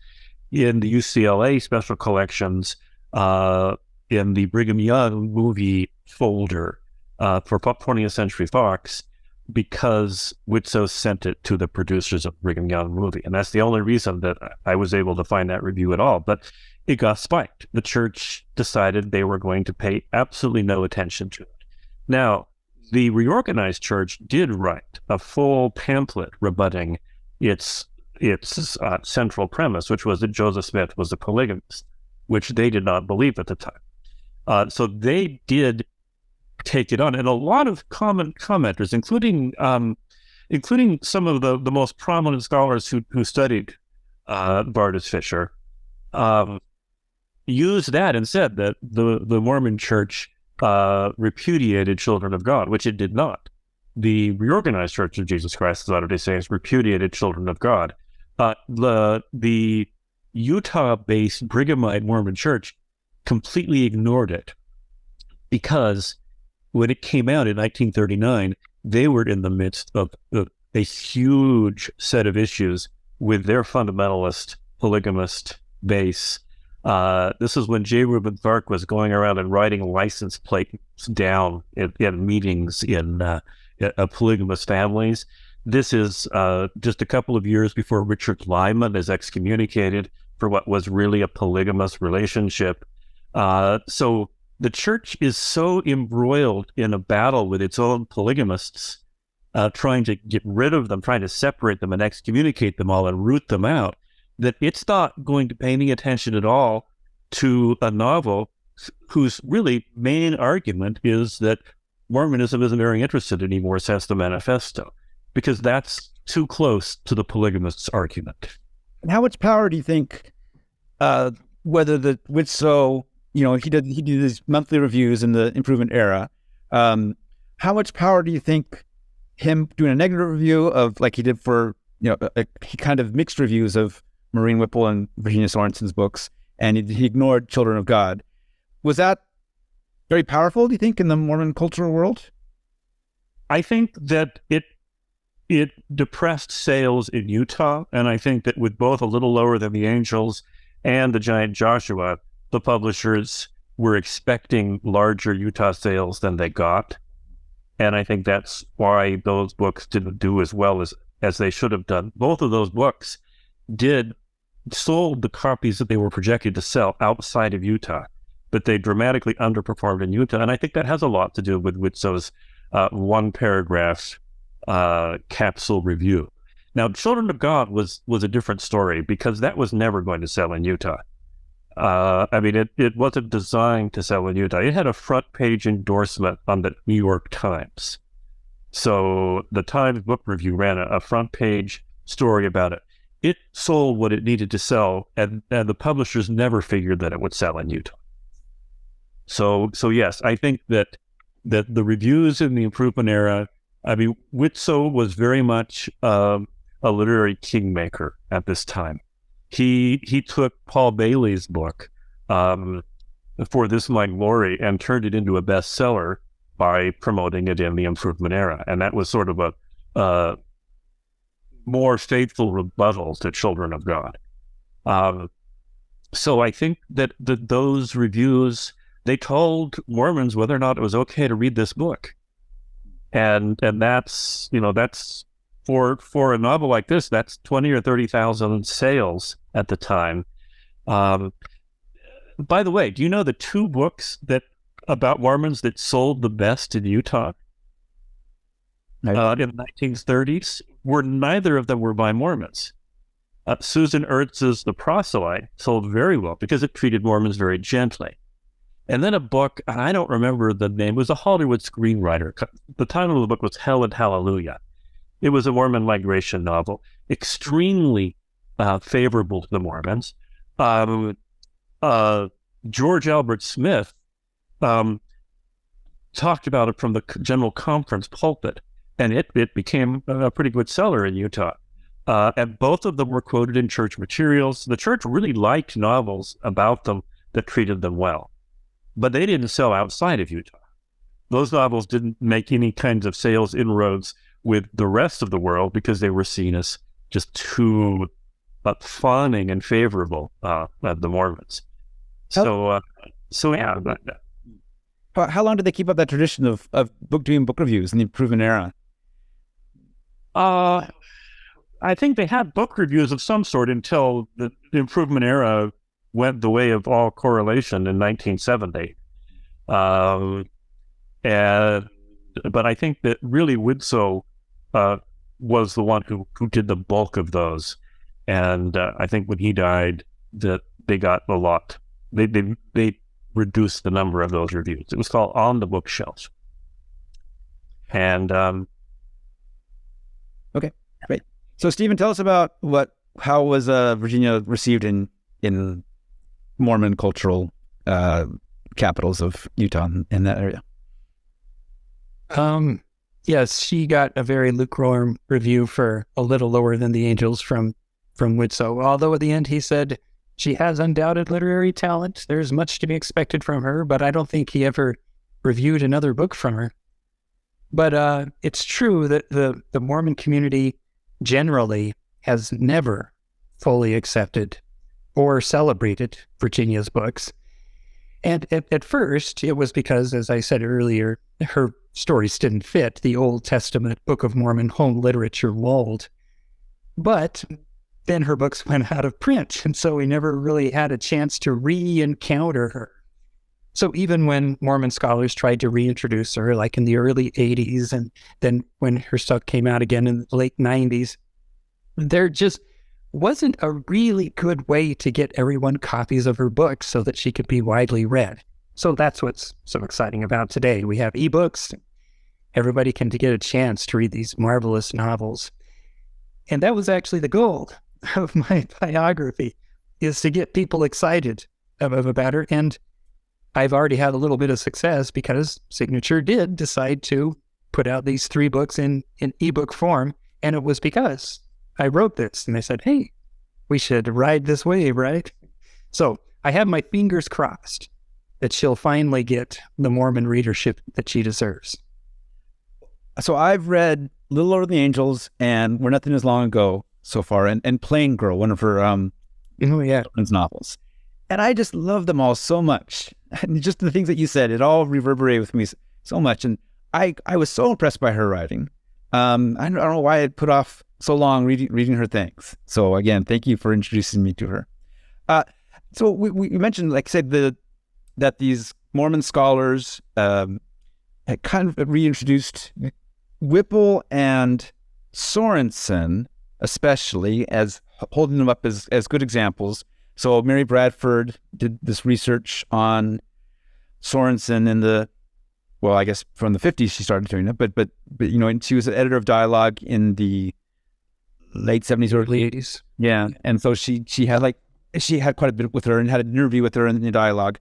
in the UCLA special collections, in the Brigham Young movie folder for 20th Century Fox, because Widtsoe sent it to the producers of Brigham Young movie. And that's the only reason that I was able to find that review at all. But it got spiked. The church decided they were going to pay absolutely no attention to it. Now, the reorganized church did write a full pamphlet rebutting its central premise, which was that Joseph Smith was a polygamist, which they did not believe at the time. So they did take it on, and a lot of commenters, including some of the most prominent scholars who studied Vardis Fisher, used that and said that the Mormon Church repudiated Children of God, which it did not. The reorganized Church of Jesus Christ of Latter-day Saints repudiated Children of God. The Utah-based Brighamite Mormon Church completely ignored it, because when it came out in 1939, they were in the midst of a huge set of issues with their fundamentalist, polygamist base. This is when J. Reuben Clark was going around and writing license plates down in meetings in polygamous families. This is just a couple of years before Richard Lyman is excommunicated for what was really a polygamous relationship. So the church is so embroiled in a battle with its own polygamists trying to get rid of them, trying to separate them and excommunicate them all and root them out, that it's not going to pay any attention at all to a novel whose really main argument is that Mormonism isn't very interested anymore since the Manifesto, because that's too close to the polygamist's argument. And how much power do you think, whether the Widtsoe, he did these monthly reviews in the Improvement era, how much power do you think him doing a negative review of, like he did for, he kind of mixed reviews of Maureen Whipple and Virginia Sorensen's books, and he ignored Children of God. Was that very powerful, do you think, in the Mormon cultural world? I think that it depressed sales in Utah, and I think that with both A Little Lower Than the Angels and The Giant Joshua, the publishers were expecting larger Utah sales than they got. And I think that's why those books didn't do as well as they should have done. Both of those books sold the copies that they were projected to sell outside of Utah, but they dramatically underperformed in Utah. And I think that has a lot to do with Widtsoe's one-paragraph capsule review. Now, Children of God was a different story because that was never going to sell in Utah. It wasn't designed to sell in Utah. It had a front-page endorsement on the New York Times. So the Times Book Review ran a front-page story about it. It sold what it needed to sell, and the publishers never figured that it would sell in Utah. So yes, I think that the reviews in the Improvement era, Widtsoe was very much a literary kingmaker at this time. He took Paul Bailey's book, For This My Glory, and turned it into a bestseller by promoting it in the Improvement era. And that was sort of a more faithful rebuttal to Children of God. So I think that those reviews, they told Mormons whether or not it was okay to read this book. And that's for a novel like this, that's 20 or 30,000 sales at the time. By the way, do you know the two books about Mormons that sold the best in Utah in the 1930s? Neither of them were by Mormons. Susan Ertz's The Proselyte sold very well because it treated Mormons very gently. And then a book, I don't remember the name, it was a Hollywood screenwriter. The title of the book was Hell and Hallelujah. It was a Mormon migration novel, extremely favorable to the Mormons. George Albert Smith talked about it from the General Conference pulpit, and it became a pretty good seller in Utah. And both of them were quoted in church materials. The church really liked novels about them that treated them well, but they didn't sell outside of Utah. Those novels didn't make any kinds of sales inroads with the rest of the world because they were seen as just too fawning and favorable of the Mormons. So yeah. How long did they keep up that tradition of doing book reviews in the Improvement era? I think they had book reviews of some sort until the Improvement era went the way of all correlation in 1970. But I think that really Widtsoe was the one who did the bulk of those. And I think when he died, that they got a lot. They reduced the number of those reviews. It was called On the Bookshelf. And okay, great. So Stephen, tell us about how was Virginia received in Mormon cultural capitals of Utah in that area? Yes, she got a very lukewarm review for A Little Lower Than the Angels from Widtsoe. Although at the end he said she has undoubted literary talent. There's much to be expected from her, but I don't think he ever reviewed another book from her. But it's true that the Mormon community generally has never fully accepted or celebrated Virginia's books. And at first, it was because, as I said earlier, her stories didn't fit the Old Testament Book of Mormon home literature mold. But then her books went out of print, and so we never really had a chance to re-encounter her. So even when Mormon scholars tried to reintroduce her, like in the early 80s, and then when her stuff came out again in the late 90s, there just wasn't a really good way to get everyone copies of her books so that she could be widely read. So that's what's so exciting about today. We have ebooks. Everybody can get a chance to read these marvelous novels. And that was actually the goal of my biography, is to get people excited about her. And I've already had a little bit of success because Signature did decide to put out these 3 books in ebook form. And it was because I wrote this and they said, hey, we should ride this wave, right? So I have my fingers crossed that she'll finally get the Mormon readership that she deserves. So I've read Little Lord of the Angels and Where Nothing Is Long Ago so far, and Plain Girl, one of her children's novels. And I just love them all so much. And just the things that you said, it all reverberated with me so much. And I was so impressed by her writing. I don't know why I put off so long reading her things. So again, thank you for introducing me to her. So we mentioned, like I said, that these Mormon scholars had kind of reintroduced Whipple and Sorensen, especially, as holding them up as good examples. So Mary Bradford did this research on Sorensen I guess from the 50s she started doing it, but and she was an editor of Dialogue in the late 70s, early 80s. Yeah, and so she had quite a bit with her and had an interview with her in the Dialogue.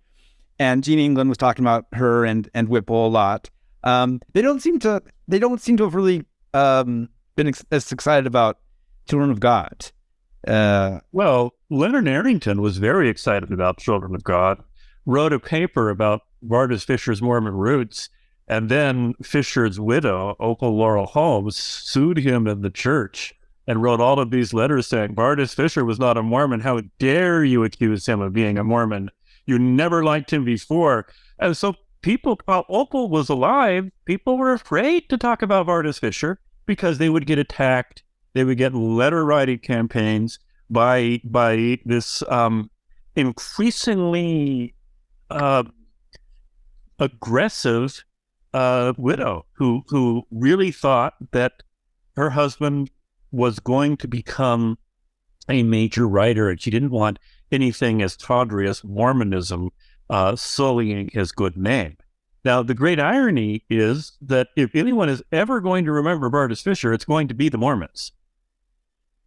And Gene England was talking about her and Whipple a lot. They don't seem to have really been as excited about Children of God. Well, Leonard Arrington was very excited about Children of God, wrote a paper about Vardis Fisher's Mormon roots, and then Fisher's widow, Opal Laurel Holmes, sued him in the church and wrote all of these letters saying, Vardis Fisher was not a Mormon. How dare you accuse him of being a Mormon? You never liked him before. And so people, while Opal was alive, people were afraid to talk about Vardis Fisher because they would get attacked. They would get letter writing campaigns by this increasingly aggressive widow who really thought that her husband was going to become a major writer, and she didn't want anything as tawdry as Mormonism sullying his good name. Now, the great irony is that if anyone is ever going to remember Vardis Fisher, it's going to be the Mormons.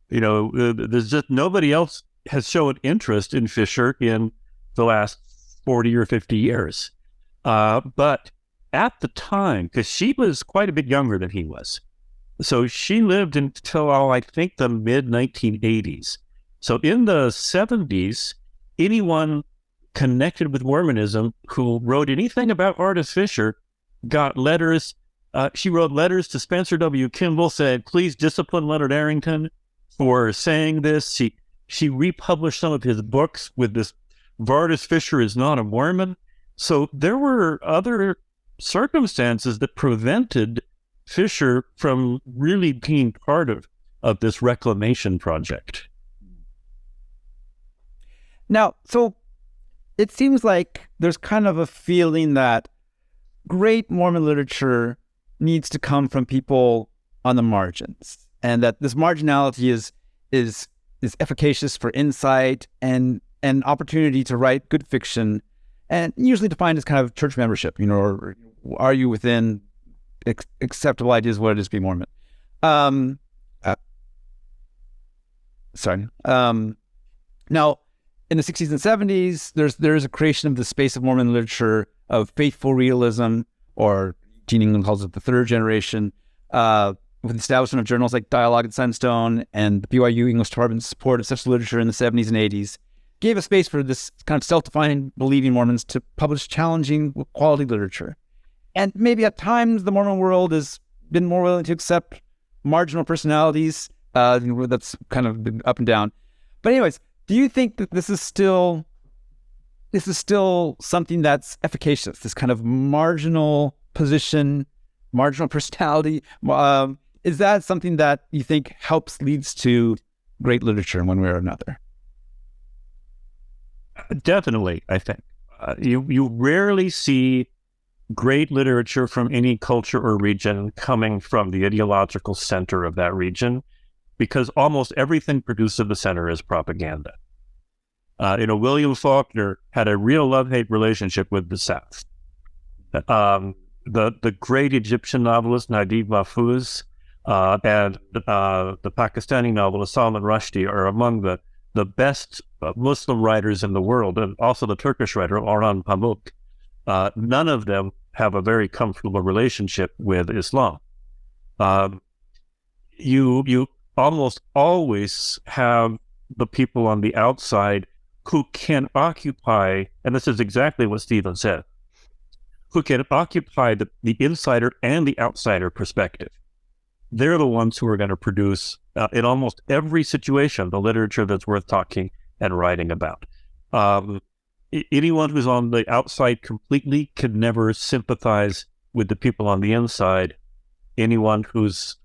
There's just nobody else has shown interest in Fisher in the last 40 or 50 years. But at the time, because she was quite a bit younger than he was, so she lived until, I think, the mid-1980s. So in the 70s, anyone connected with Mormonism who wrote anything about Vardis Fisher got letters. She wrote letters to Spencer W. Kimball saying, please discipline Leonard Arrington for saying this. She republished some of his books with this, Vardis Fisher is not a Mormon. So there were other circumstances that prevented Fisher from really being part of this reclamation project. Now, so it seems like there's kind of a feeling that great Mormon literature needs to come from people on the margins, and that this marginality is efficacious for insight and opportunity to write good fiction, and usually defined as kind of church membership, or are you within acceptable ideas of what it is to be Mormon? Now, in the 60s and 70s, there is a creation of the space of Mormon literature of faithful realism, or Gene England calls it the third generation, with the establishment of journals like Dialogue and Sunstone and the BYU English Department's support of such literature in the 70s and 80s, gave a space for this kind of self-defined believing Mormons to publish challenging quality literature. And maybe at times the Mormon world has been more willing to accept marginal personalities. That's kind of been up and down. But anyways, do you think that this is still something that's efficacious, this kind of marginal position, marginal personality? Is that something that you think leads to great literature in one way or another? Definitely, I think. You rarely see great literature from any culture or region coming from the ideological center of that region, because almost everything produced at the center is propaganda. William Faulkner had a real love-hate relationship with the South. The great Egyptian novelist Naguib Mahfouz and the Pakistani novelist Salman Rushdie are among the best Muslim writers in the world, and also the Turkish writer Orhan Pamuk. None of them have a very comfortable relationship with Islam. You almost always have the people on the outside who can occupy, and this is exactly what Stephen said, who can occupy the insider and the outsider perspective. They're the ones who are going to produce, in almost every situation, the literature that's worth talking and writing about. Anyone who's on the outside completely can never sympathize with the people on the inside. Anyone who's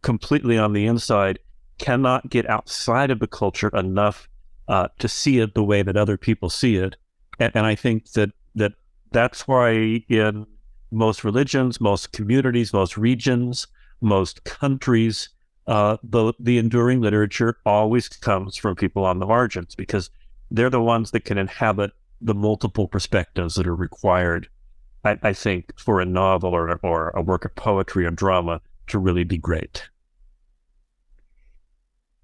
completely on the inside cannot get outside of the culture enough to see it the way that other people see it. And I think that's why in most religions, most communities, most regions, most countries, the enduring literature always comes from people on the margins, because they're the ones that can inhabit the multiple perspectives that are required, I think, for a novel or a work of poetry or drama to really be great.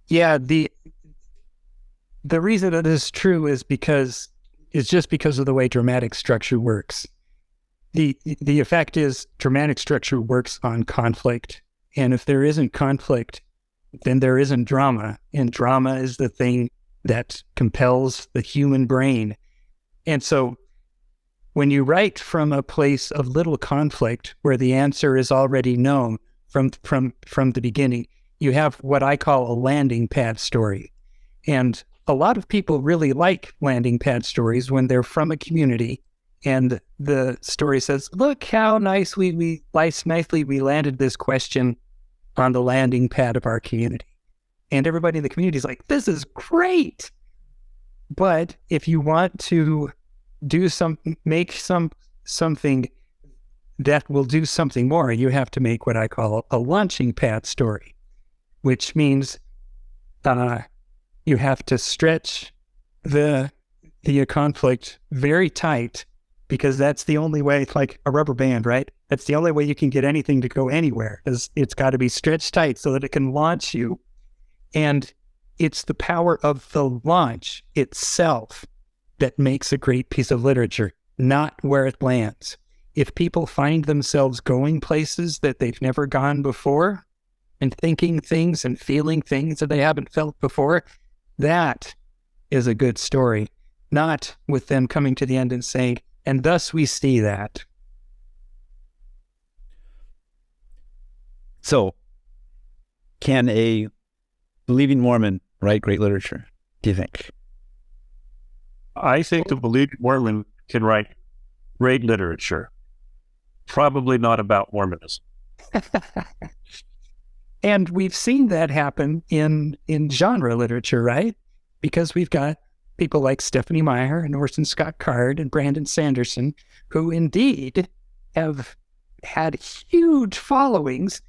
Yeah, the reason it is true is just because of the way dramatic structure works. The effect is dramatic structure works on conflict. And if there isn't conflict, then there isn't drama. And drama is the thing that compels the human brain. And so when you write from a place of little conflict, where the answer is already known from the beginning, you have what I call a landing pad story. And a lot of people really like landing pad stories when they're from a community and the story says, look how nicely we landed this question on the landing pad of our community. And everybody in the community is like, this is great. But if you want to make something that will do something more, you have to make what I call a launching pad story, which means you have to stretch the conflict very tight, because that's the only way. It's like a rubber band, right? That's the only way you can get anything to go anywhere, is it's got to be stretched tight so that it can launch you. And it's the power of the launch itself that makes a great piece of literature, not where it lands. If people find themselves going places that they've never gone before, and thinking things and feeling things that they haven't felt before, that is a good story. Not with them coming to the end and saying, and thus we see that. So, can a believing Mormon write great literature, do you think? I think the believing Mormon can write great literature. Probably not about Mormonism. And we've seen that happen in genre literature, right? Because we've got people like Stephanie Meyer and Orson Scott Card and Brandon Sanderson, who indeed have had huge followings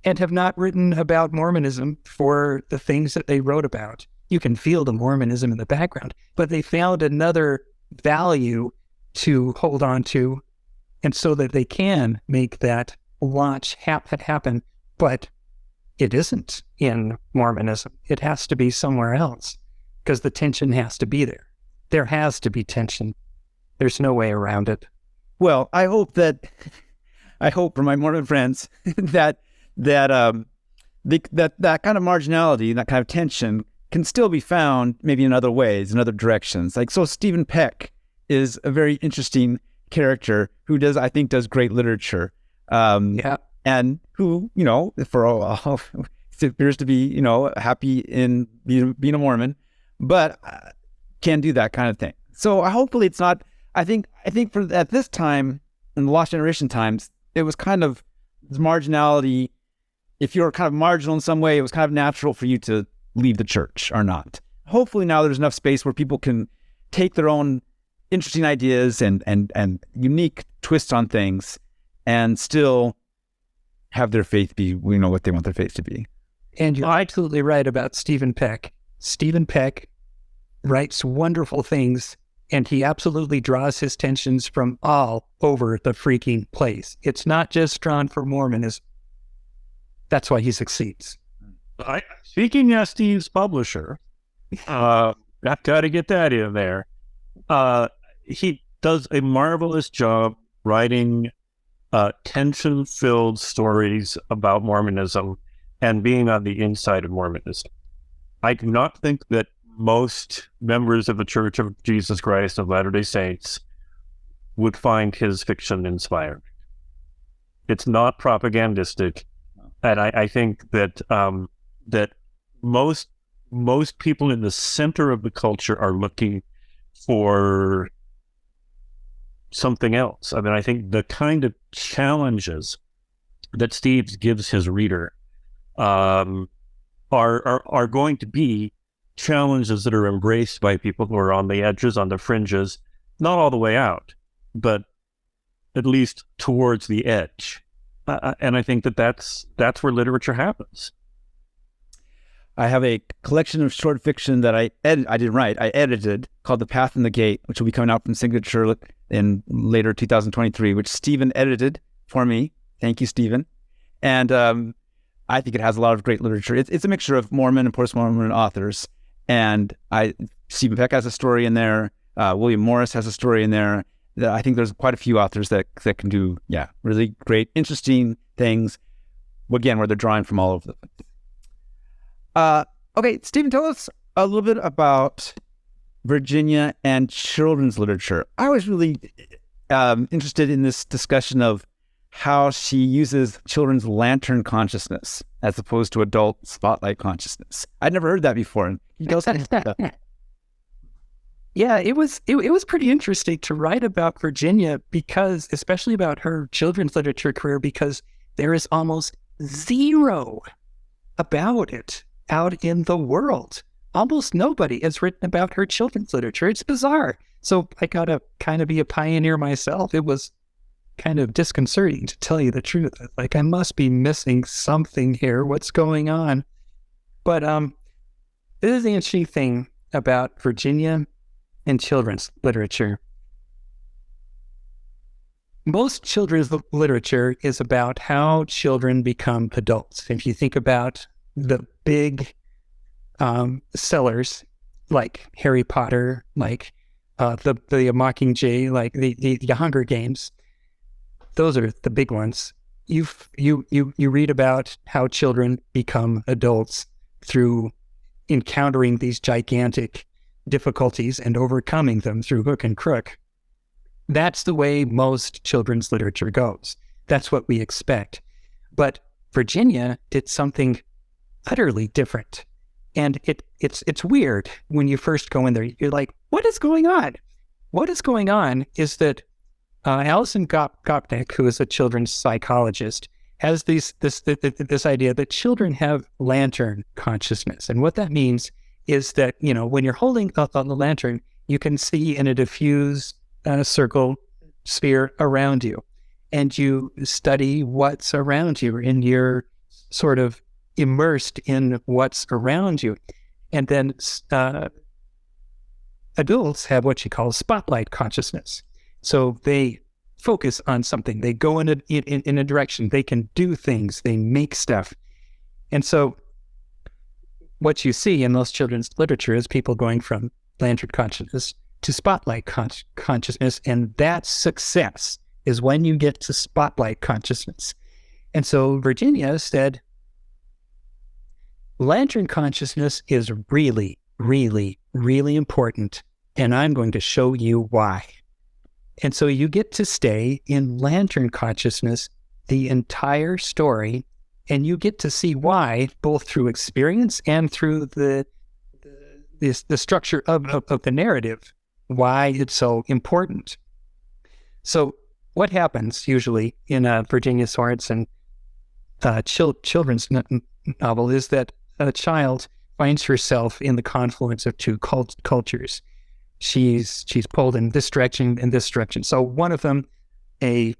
and have not written about Mormonism for the things that they wrote about. You can feel the Mormonism in the background, but they found another value to hold on to, and so that they can make that launch happen. But it isn't in Mormonism. It has to be somewhere else, because the tension has to be there. There has to be tension. There's no way around it. Well, I hope for my Mormon friends that kind of marginality, that kind of tension can still be found maybe in other ways, in other directions. Like, so Stephen Peck is a very interesting character who I think does great literature. And who, for all appears to be, happy in being a Mormon, but can do that kind of thing. So hopefully it's not, I think at this time, in the Lost Generation times, it was kind of this marginality. If you're kind of marginal in some way, it was kind of natural for you to leave the church or not. Hopefully now there's enough space where people can take their own interesting ideas and unique twists on things, and still have their faith be, what they want their faith to be. And you're absolutely right about Stephen Peck. Stephen Peck writes wonderful things, and he absolutely draws his tensions from all over the freaking place. It's not just drawn for Mormonism. That's why he succeeds. Speaking as Steve's publisher, I've got to get that in there. He does a marvelous job writing tension-filled stories about Mormonism and being on the inside of Mormonism. I do not think that most members of the Church of Jesus Christ of Latter-day Saints would find his fiction inspiring. It's not propagandistic, and I think that that most people in the center of the culture are looking for something else. I mean, I think the kind of challenges that Steve gives his reader are going to be challenges that are embraced by people who are on the edges, on the fringes, not all the way out, but at least towards the edge. And I think that that's where literature happens. I have a collection of short fiction that I edited, called The Path and the Gate, which will be coming out from Signature in later 2023, which Stephen edited for me. Thank you, Stephen. And I think it has a lot of great literature. It's a mixture of Mormon and post-Mormon authors. And Stephen Peck has a story in there. William Morris has a story in there. I think there's quite a few authors that can do, really great, interesting things. Again, where they're drawing from all over the place. Okay, Stephen, tell us a little bit about Virginia and children's literature. I was really interested in this discussion of how she uses children's lantern consciousness as opposed to adult spotlight consciousness. I'd never heard that before. Can you tell us about that? Yeah, it was pretty interesting to write about Virginia, because, especially about her children's literature career, because there is almost zero about it out in the world. Almost nobody has written about her children's literature. It's bizarre. So I got to kind of be a pioneer myself. It was kind of disconcerting, to tell you the truth. Like, I must be missing something here. What's going on? But this is the interesting thing about Virginia and children's literature. Most children's literature is about how children become adults. If you think about the big sellers like Harry Potter, like the Mockingjay, like the Hunger Games, those are the big ones. You read about how children become adults through encountering these gigantic difficulties and overcoming them through hook and crook. That's the way most children's literature goes. That's what we expect. But Virginia did something utterly different. And it's weird when you first go in there. You're like, what is going on? What is going on is that Alison Gopnik, who is a children's psychologist, has this idea that children have lantern consciousness. And what that means is that, when you're holding up on the lantern, you can see in a diffuse circle sphere around you. And you study what's around you, and you're sort of immersed in what's around you. And then adults have what you call spotlight consciousness. So they focus on something. They go in a direction. They can do things. They make stuff. And so what you see in most children's literature is people going from lantern consciousness to spotlight consciousness. And that success is when you get to spotlight consciousness. And so Virginia said, lantern consciousness is really, really, really important, and I'm going to show you why. And so you get to stay in lantern consciousness the entire story, and you get to see why, both through experience and through the structure of the narrative, why it's so important. So what happens usually in a Virginia Sorensen children's novel is that a child finds herself in the confluence of two cultures. she's pulled in this direction and this direction. So one of them, a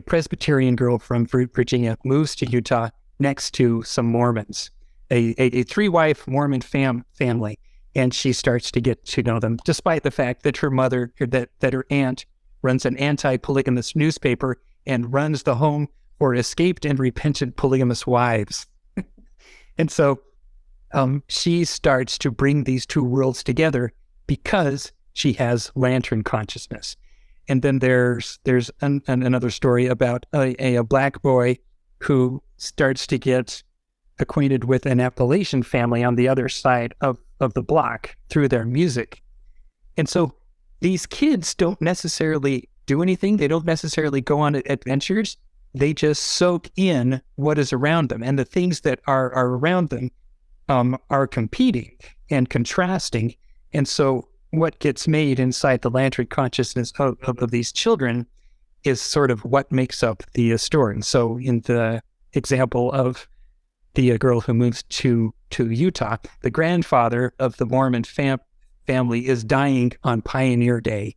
Presbyterian girl from Virginia, moves to Utah next to some Mormons, a three-wife Mormon family, and she starts to get to know them, despite the fact that her mother, that her aunt, runs an anti-polygamous newspaper and runs the home for escaped and repentant polygamous wives. And so she starts to bring these two worlds together because she has lantern consciousness. And then there's another story about a black boy who starts to get acquainted with an Appalachian family on the other side of the block through their music. And so these kids don't necessarily do anything. They don't necessarily go on adventures. They just soak in what is around them. And the things that are around them are competing and contrasting. And so what gets made inside the lantern consciousness of these children is sort of what makes up the story. So in the example of the girl who moves to Utah, the grandfather of the Mormon family is dying on Pioneer Day.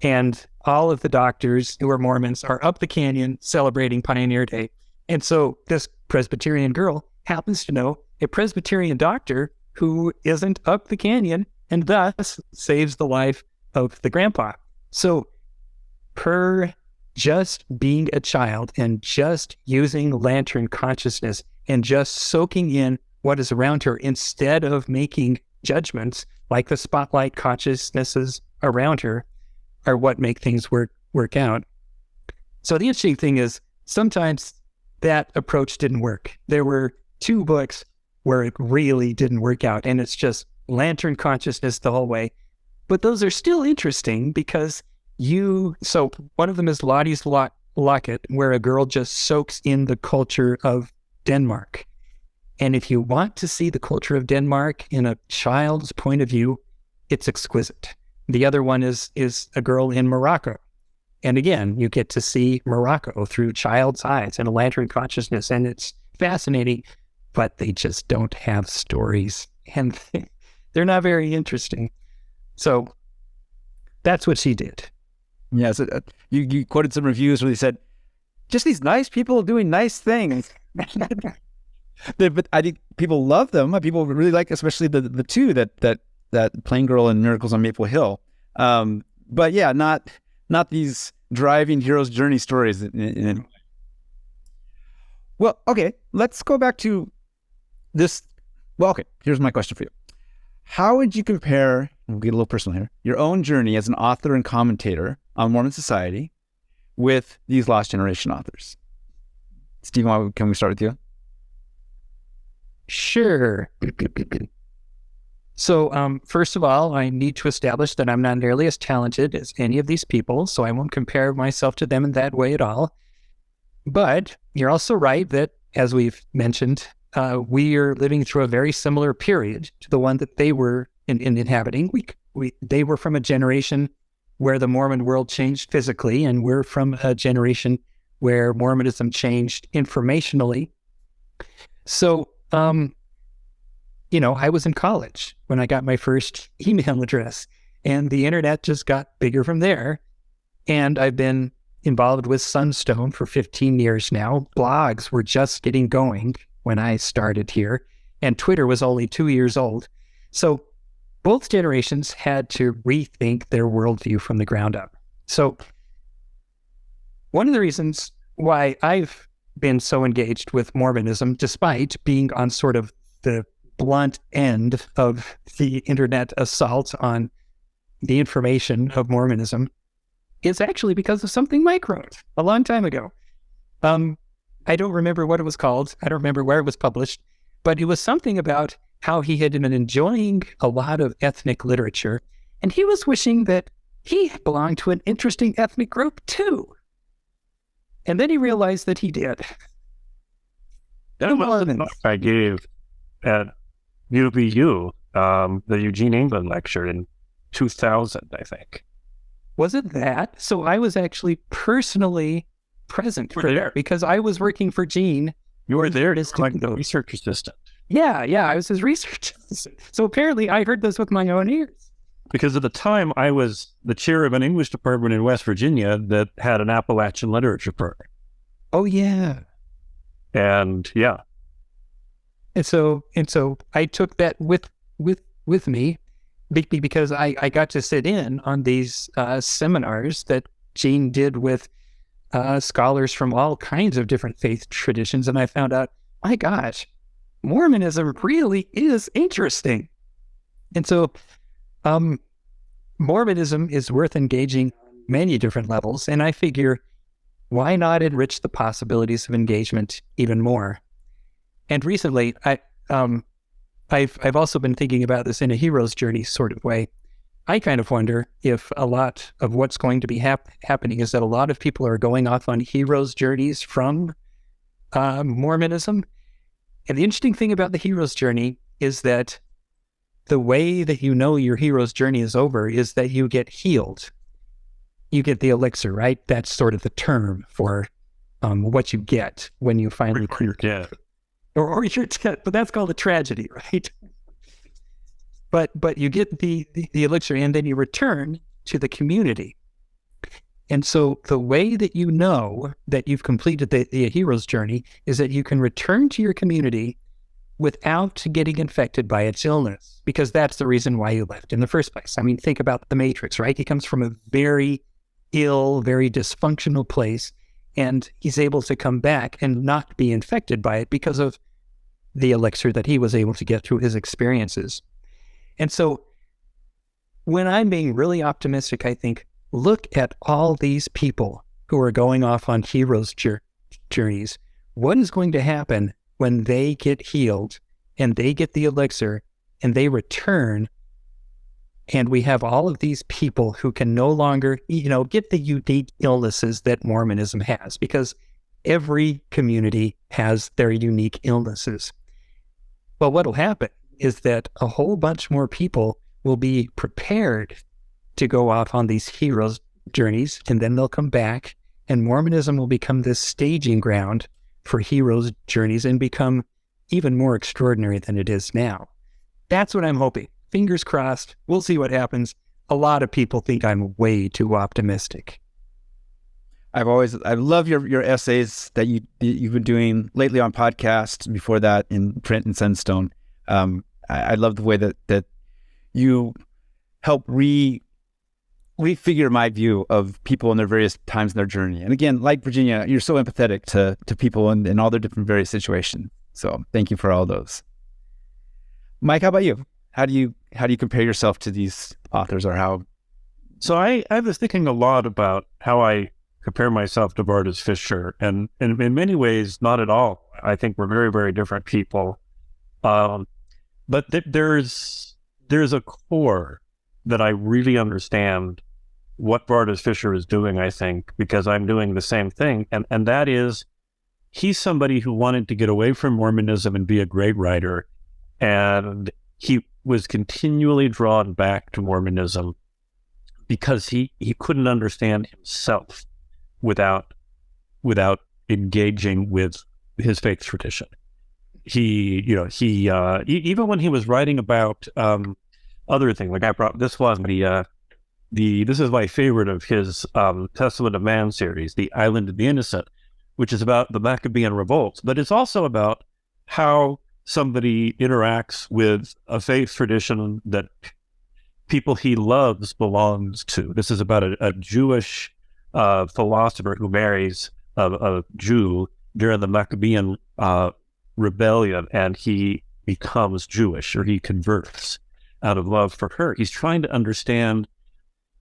And all of the doctors who are Mormons are up the canyon celebrating Pioneer Day. And so this Presbyterian girl happens to know a Presbyterian doctor who isn't up the canyon and thus saves the life of the grandpa. So her just being a child and just using lantern consciousness and just soaking in what is around her instead of making judgments like the spotlight consciousnesses around her are what make things work out. So the interesting thing is sometimes that approach didn't work. There were 2 books where it really didn't work out, and it's just lantern consciousness the whole way. But those are still interesting because so one of them is Lottie's Locket, where a girl just soaks in the culture of Denmark. And if you want to see the culture of Denmark in a child's point of view, it's exquisite. The other one is a girl in Morocco. And again, you get to see Morocco through child's eyes and a lantern consciousness, and it's fascinating, but they just don't have stories, and they're not very interesting. So that's what she did. Yeah, so you quoted some reviews where they said, just these nice people doing nice things. But I think people love them. People really like, especially the 2 that Plain Girl and Miracles on Maple Hill. But yeah, not these driving hero's journey stories. Well, okay, let's go back to this. Well, okay, here's my question for you. How would you compare, we'll get a little personal here, your own journey as an author and commentator on Mormon society with these lost generation authors? Stephen, can we start with you? Sure. So, first of all, I need to establish that I'm not nearly as talented as any of these people, so I won't compare myself to them in that way at all. But you're also right that, as we've mentioned, we are living through a very similar period to the one that they were inhabiting. They were from a generation where the Mormon world changed physically, and we're from a generation where Mormonism changed informationally. So, I was in college when I got my first email address, and the internet just got bigger from there. And I've been involved with Sunstone for 15 years now. Blogs were just getting going when I started here, and Twitter was only 2 years old. So both generations had to rethink their worldview from the ground up. So one of the reasons why I've been so engaged with Mormonism, despite being on sort of the blunt end of the internet assault on the information of Mormonism, is actually because of something Mike wrote a long time ago. I don't remember what it was called. I don't remember where it was published, but it was something about how he had been enjoying a lot of ethnic literature, and he was wishing that he belonged to an interesting ethnic group too. And then he realized that he did. That was the talk I gave at UVU, the Eugene England lecture in 2000, I think. Was it that? So I was actually personally present for there because I was working for Gene. You were there as like the research assistant. Yeah, I was his research assistant. So apparently I heard this with my own ears. Because at the time, I was the chair of an English department in West Virginia that had an Appalachian literature program. Oh, yeah. And yeah. And so I took that with me because I got to sit in on these seminars that Gene did with scholars from all kinds of different faith traditions. And I found out, my gosh, Mormonism really is interesting. And so Mormonism is worth engaging on many different levels. And I figure, why not enrich the possibilities of engagement even more? And recently, I've also been thinking about this in a hero's journey sort of way. I kind of wonder if a lot of what's going to be happening is that a lot of people are going off on hero's journeys from Mormonism. And the interesting thing about the hero's journey is that the way that you know your hero's journey is over is that you get healed. You get the elixir, right? That's sort of the term for what you get when you finally... Or you're dead. Or you're dead, but that's called a tragedy, right? But you get the elixir and then you return to the community. And so the way that you know that you've completed the hero's journey is that you can return to your community without getting infected by its illness, because that's the reason why you left in the first place. I mean, think about the Matrix, right? He comes from a very ill, very dysfunctional place, and he's able to come back and not be infected by it because of the elixir that he was able to get through his experiences. And so when I'm being really optimistic, I think, look at all these people who are going off on heroes' journeys. What is going to happen when they get healed and they get the elixir and they return, and we have all of these people who can no longer, get the unique illnesses that Mormonism has, because every community has their unique illnesses. Well, what'll happen is that a whole bunch more people will be prepared to go off on these heroes' journeys, and then they'll come back, and Mormonism will become this staging ground for heroes' journeys and become even more extraordinary than it is now. That's what I'm hoping. Fingers crossed. We'll see what happens. A lot of people think I'm way too optimistic. I love your essays that you've been doing lately on podcasts, before that in print and Sunstone. I love the way that you help refigure my view of people in their various times in their journey. And again, like Virginia, you're so empathetic to people in all their different various situations. So thank you for all those. Mike, how about you? How do you compare yourself to these authors, or how? So I was thinking a lot about how I compare myself to Vardis Fisher, and in many ways, not at all. I think we're very, very different people. But there's a core that I really understand what Vardis Fisher is doing, I think, because I'm doing the same thing. And that is, he's somebody who wanted to get away from Mormonism and be a great writer. And he was continually drawn back to Mormonism because he couldn't understand himself without engaging with his faith tradition. He even when he was writing about other things, like I brought this one, this is my favorite of his Testament of Man series, The Island of the Innocent, which is about the Maccabean revolt, but it's also about how somebody interacts with a faith tradition that people he loves belongs to. This is about a Jewish philosopher who marries a Jew during the Maccabean rebellion, and he becomes Jewish, or he converts out of love for her. He's trying to understand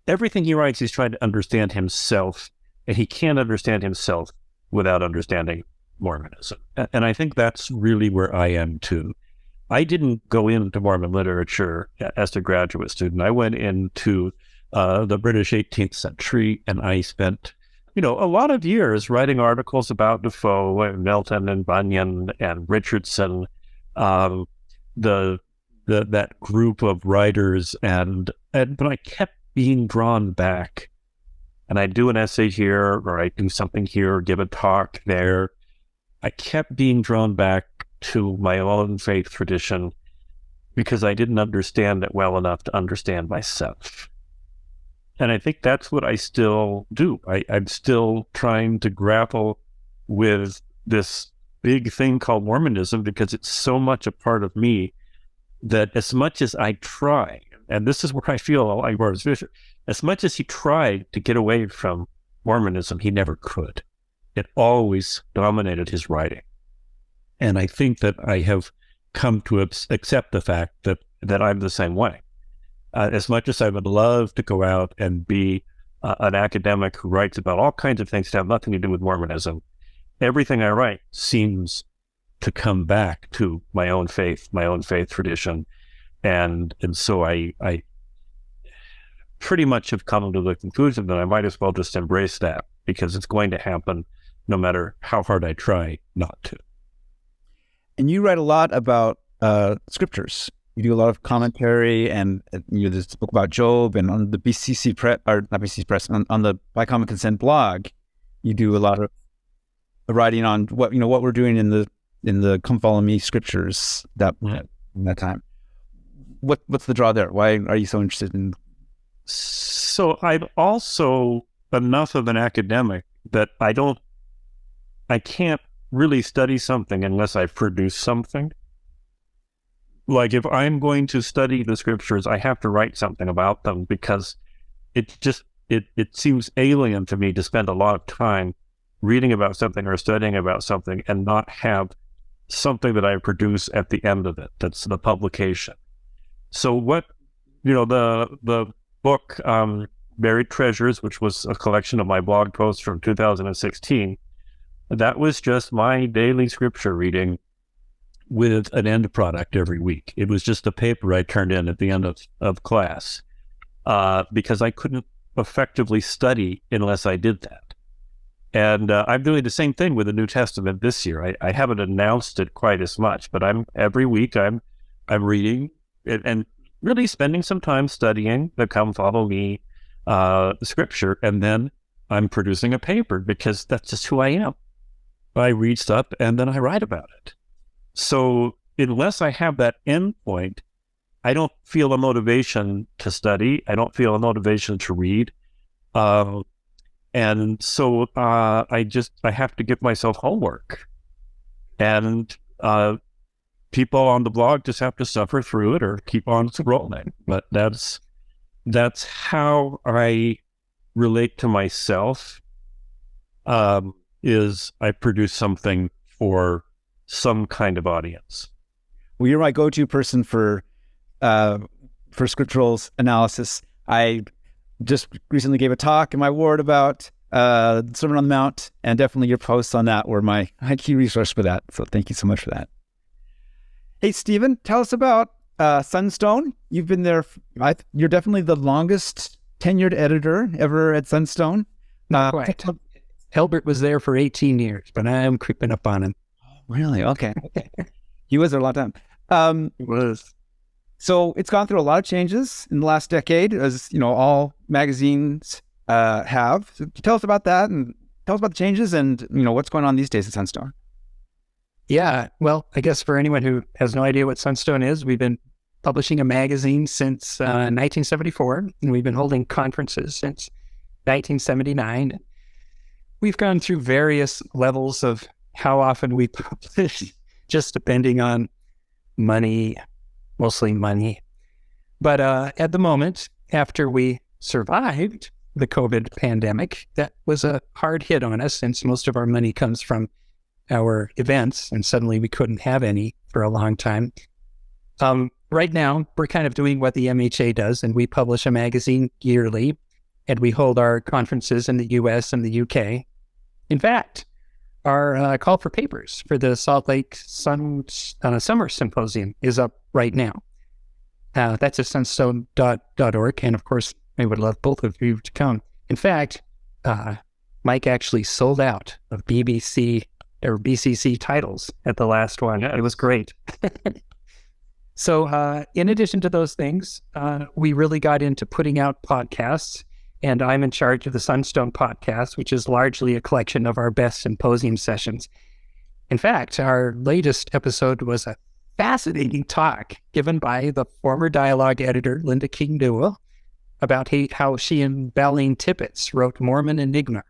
everything he writes. He's trying to understand himself, and he can't understand himself without understanding Mormonism. And I think that's really where I am too. I didn't go into Mormon literature as a graduate student. I went into the British 18th century, and I spent a lot of years writing articles about Defoe and Milton and Bunyan and Richardson, that group of writers, but I kept being drawn back. And I do an essay here, or I do something here, or give a talk there. I kept being drawn back to my own faith tradition because I didn't understand it well enough to understand myself. And I think that's what I still do. I'm still trying to grapple with this big thing called Mormonism because it's so much a part of me that as much as I try, and this is where I feel like Vardis Fisher, as much as he tried to get away from Mormonism, he never could. It always dominated his writing. And I think that I have come to accept the fact that I'm the same way. As much as I would love to go out and be an academic who writes about all kinds of things that have nothing to do with Mormonism, everything I write seems to come back to my own faith tradition. And so I pretty much have come to the conclusion that I might as well just embrace that, because it's going to happen no matter how hard I try not to. And you write a lot about scriptures. You do a lot of commentary, and there's a book about Job, and on the BCC Press, or not BCC Press, on the By Common Consent blog, you do a lot of writing on what we're doing in the Come Follow Me scriptures that time. What's the draw there? Why are you so interested in? So I'm also enough of an academic that I can't really study something unless I produce something. Like if I'm going to study the scriptures, I have to write something about them, because it seems alien to me to spend a lot of time reading about something or studying about something and not have something that I produce at the end of it. That's the publication. So the book, Buried Treasures, which was a collection of my blog posts from 2016, that was just my daily scripture reading with an end product every week. It was just a paper I turned in at the end of class, because I couldn't effectively study unless I did that. And I'm doing the same thing with the New Testament this year. I haven't announced it quite as much, but every week I'm reading it and really spending some time studying the Come Follow Me scripture, and then I'm producing a paper, because that's just who I am. I read stuff and then I write about it. So unless I have that end point, I don't feel a motivation to study. I don't feel a motivation to read. And so I have to give myself homework. And people on the blog just have to suffer through it or keep on scrolling. But that's how I relate to myself, is I produce something for some kind of audience. Well, you're my go-to person for scriptural analysis. I just recently gave a talk in my ward about the Sermon on the Mount, and definitely your posts on that were my key resource for that. So thank you so much for that. Hey, Stephen, tell us about Sunstone. You've been there. You're definitely the longest tenured editor ever at Sunstone. Not quite. Albert was there for 18 years, but I am creeping up on him. Really? Okay. He was there a long time. He was. So it's gone through a lot of changes in the last decade, as all magazines have. So tell us about that, and tell us about the changes, and what's going on these days at Sunstone. Yeah, well, I guess for anyone who has no idea what Sunstone is, we've been publishing a magazine since 1974, and we've been holding conferences since 1979. We've gone through various levels of how often we publish, just depending on money, mostly money. But at the moment, after we survived the COVID pandemic, that was a hard hit on us, since most of our money comes from our events, and suddenly we couldn't have any for a long time. Right now, we're kind of doing what the MHA does, and we publish a magazine yearly, and we hold our conferences in the US and the UK. In fact, our call for papers for the Salt Lake Summer Symposium is up right now. That's at sunstone.org, and of course, I would love both of you to come. In fact, Mike actually sold out of BBC or BCC titles at the last one. It was great. So in addition to those things, we really got into putting out podcasts, and I'm in charge of the Sunstone podcast, which is largely a collection of our best symposium sessions. In fact, our latest episode was a fascinating talk given by the former dialogue editor, Linda King Newell, about how she and Balleen Tippett wrote Mormon Enigma.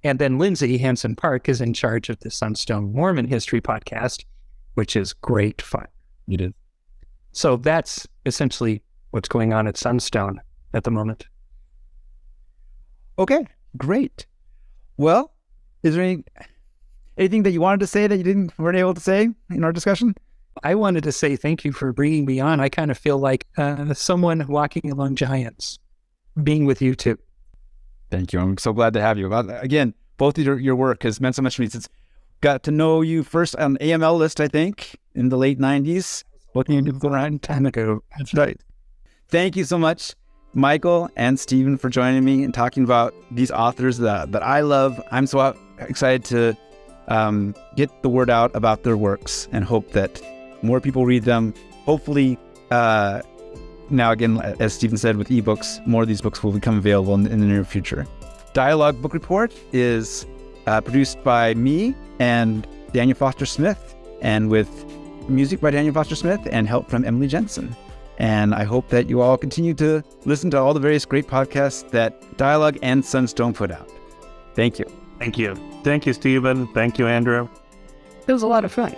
And then Lindsay Hansen Park is in charge of the Sunstone Mormon History podcast, which is great fun. You did. So that's essentially what's going on at Sunstone at the moment. Okay, great. Well, is there anything that you wanted to say that you weren't able to say in our discussion? I wanted to say thank you for bringing me on. I kind of feel like someone walking among giants, being with you two. Thank you. I'm so glad to have you. Again, both of your work has meant so much to me. Since got to know you first on AML list, I think, in the late 90s. Looking at around time ago. That's right. Thank you so much, Michael and Stephen, for joining me and talking about these authors that I love. I'm so excited to get the word out about their works and hope that more people read them. Hopefully, now again, as Stephen said, with ebooks, more of these books will become available in the near future. Dialogue Book Report is produced by me and Daniel Foster Smith, and with music by Daniel Foster Smith and help from Emily Jensen. And I hope that you all continue to listen to all the various great podcasts that Dialogue and Sunstone put out. Thank you. Thank you. Thank you, Stephen. Thank you, Andrew. It was a lot of fun.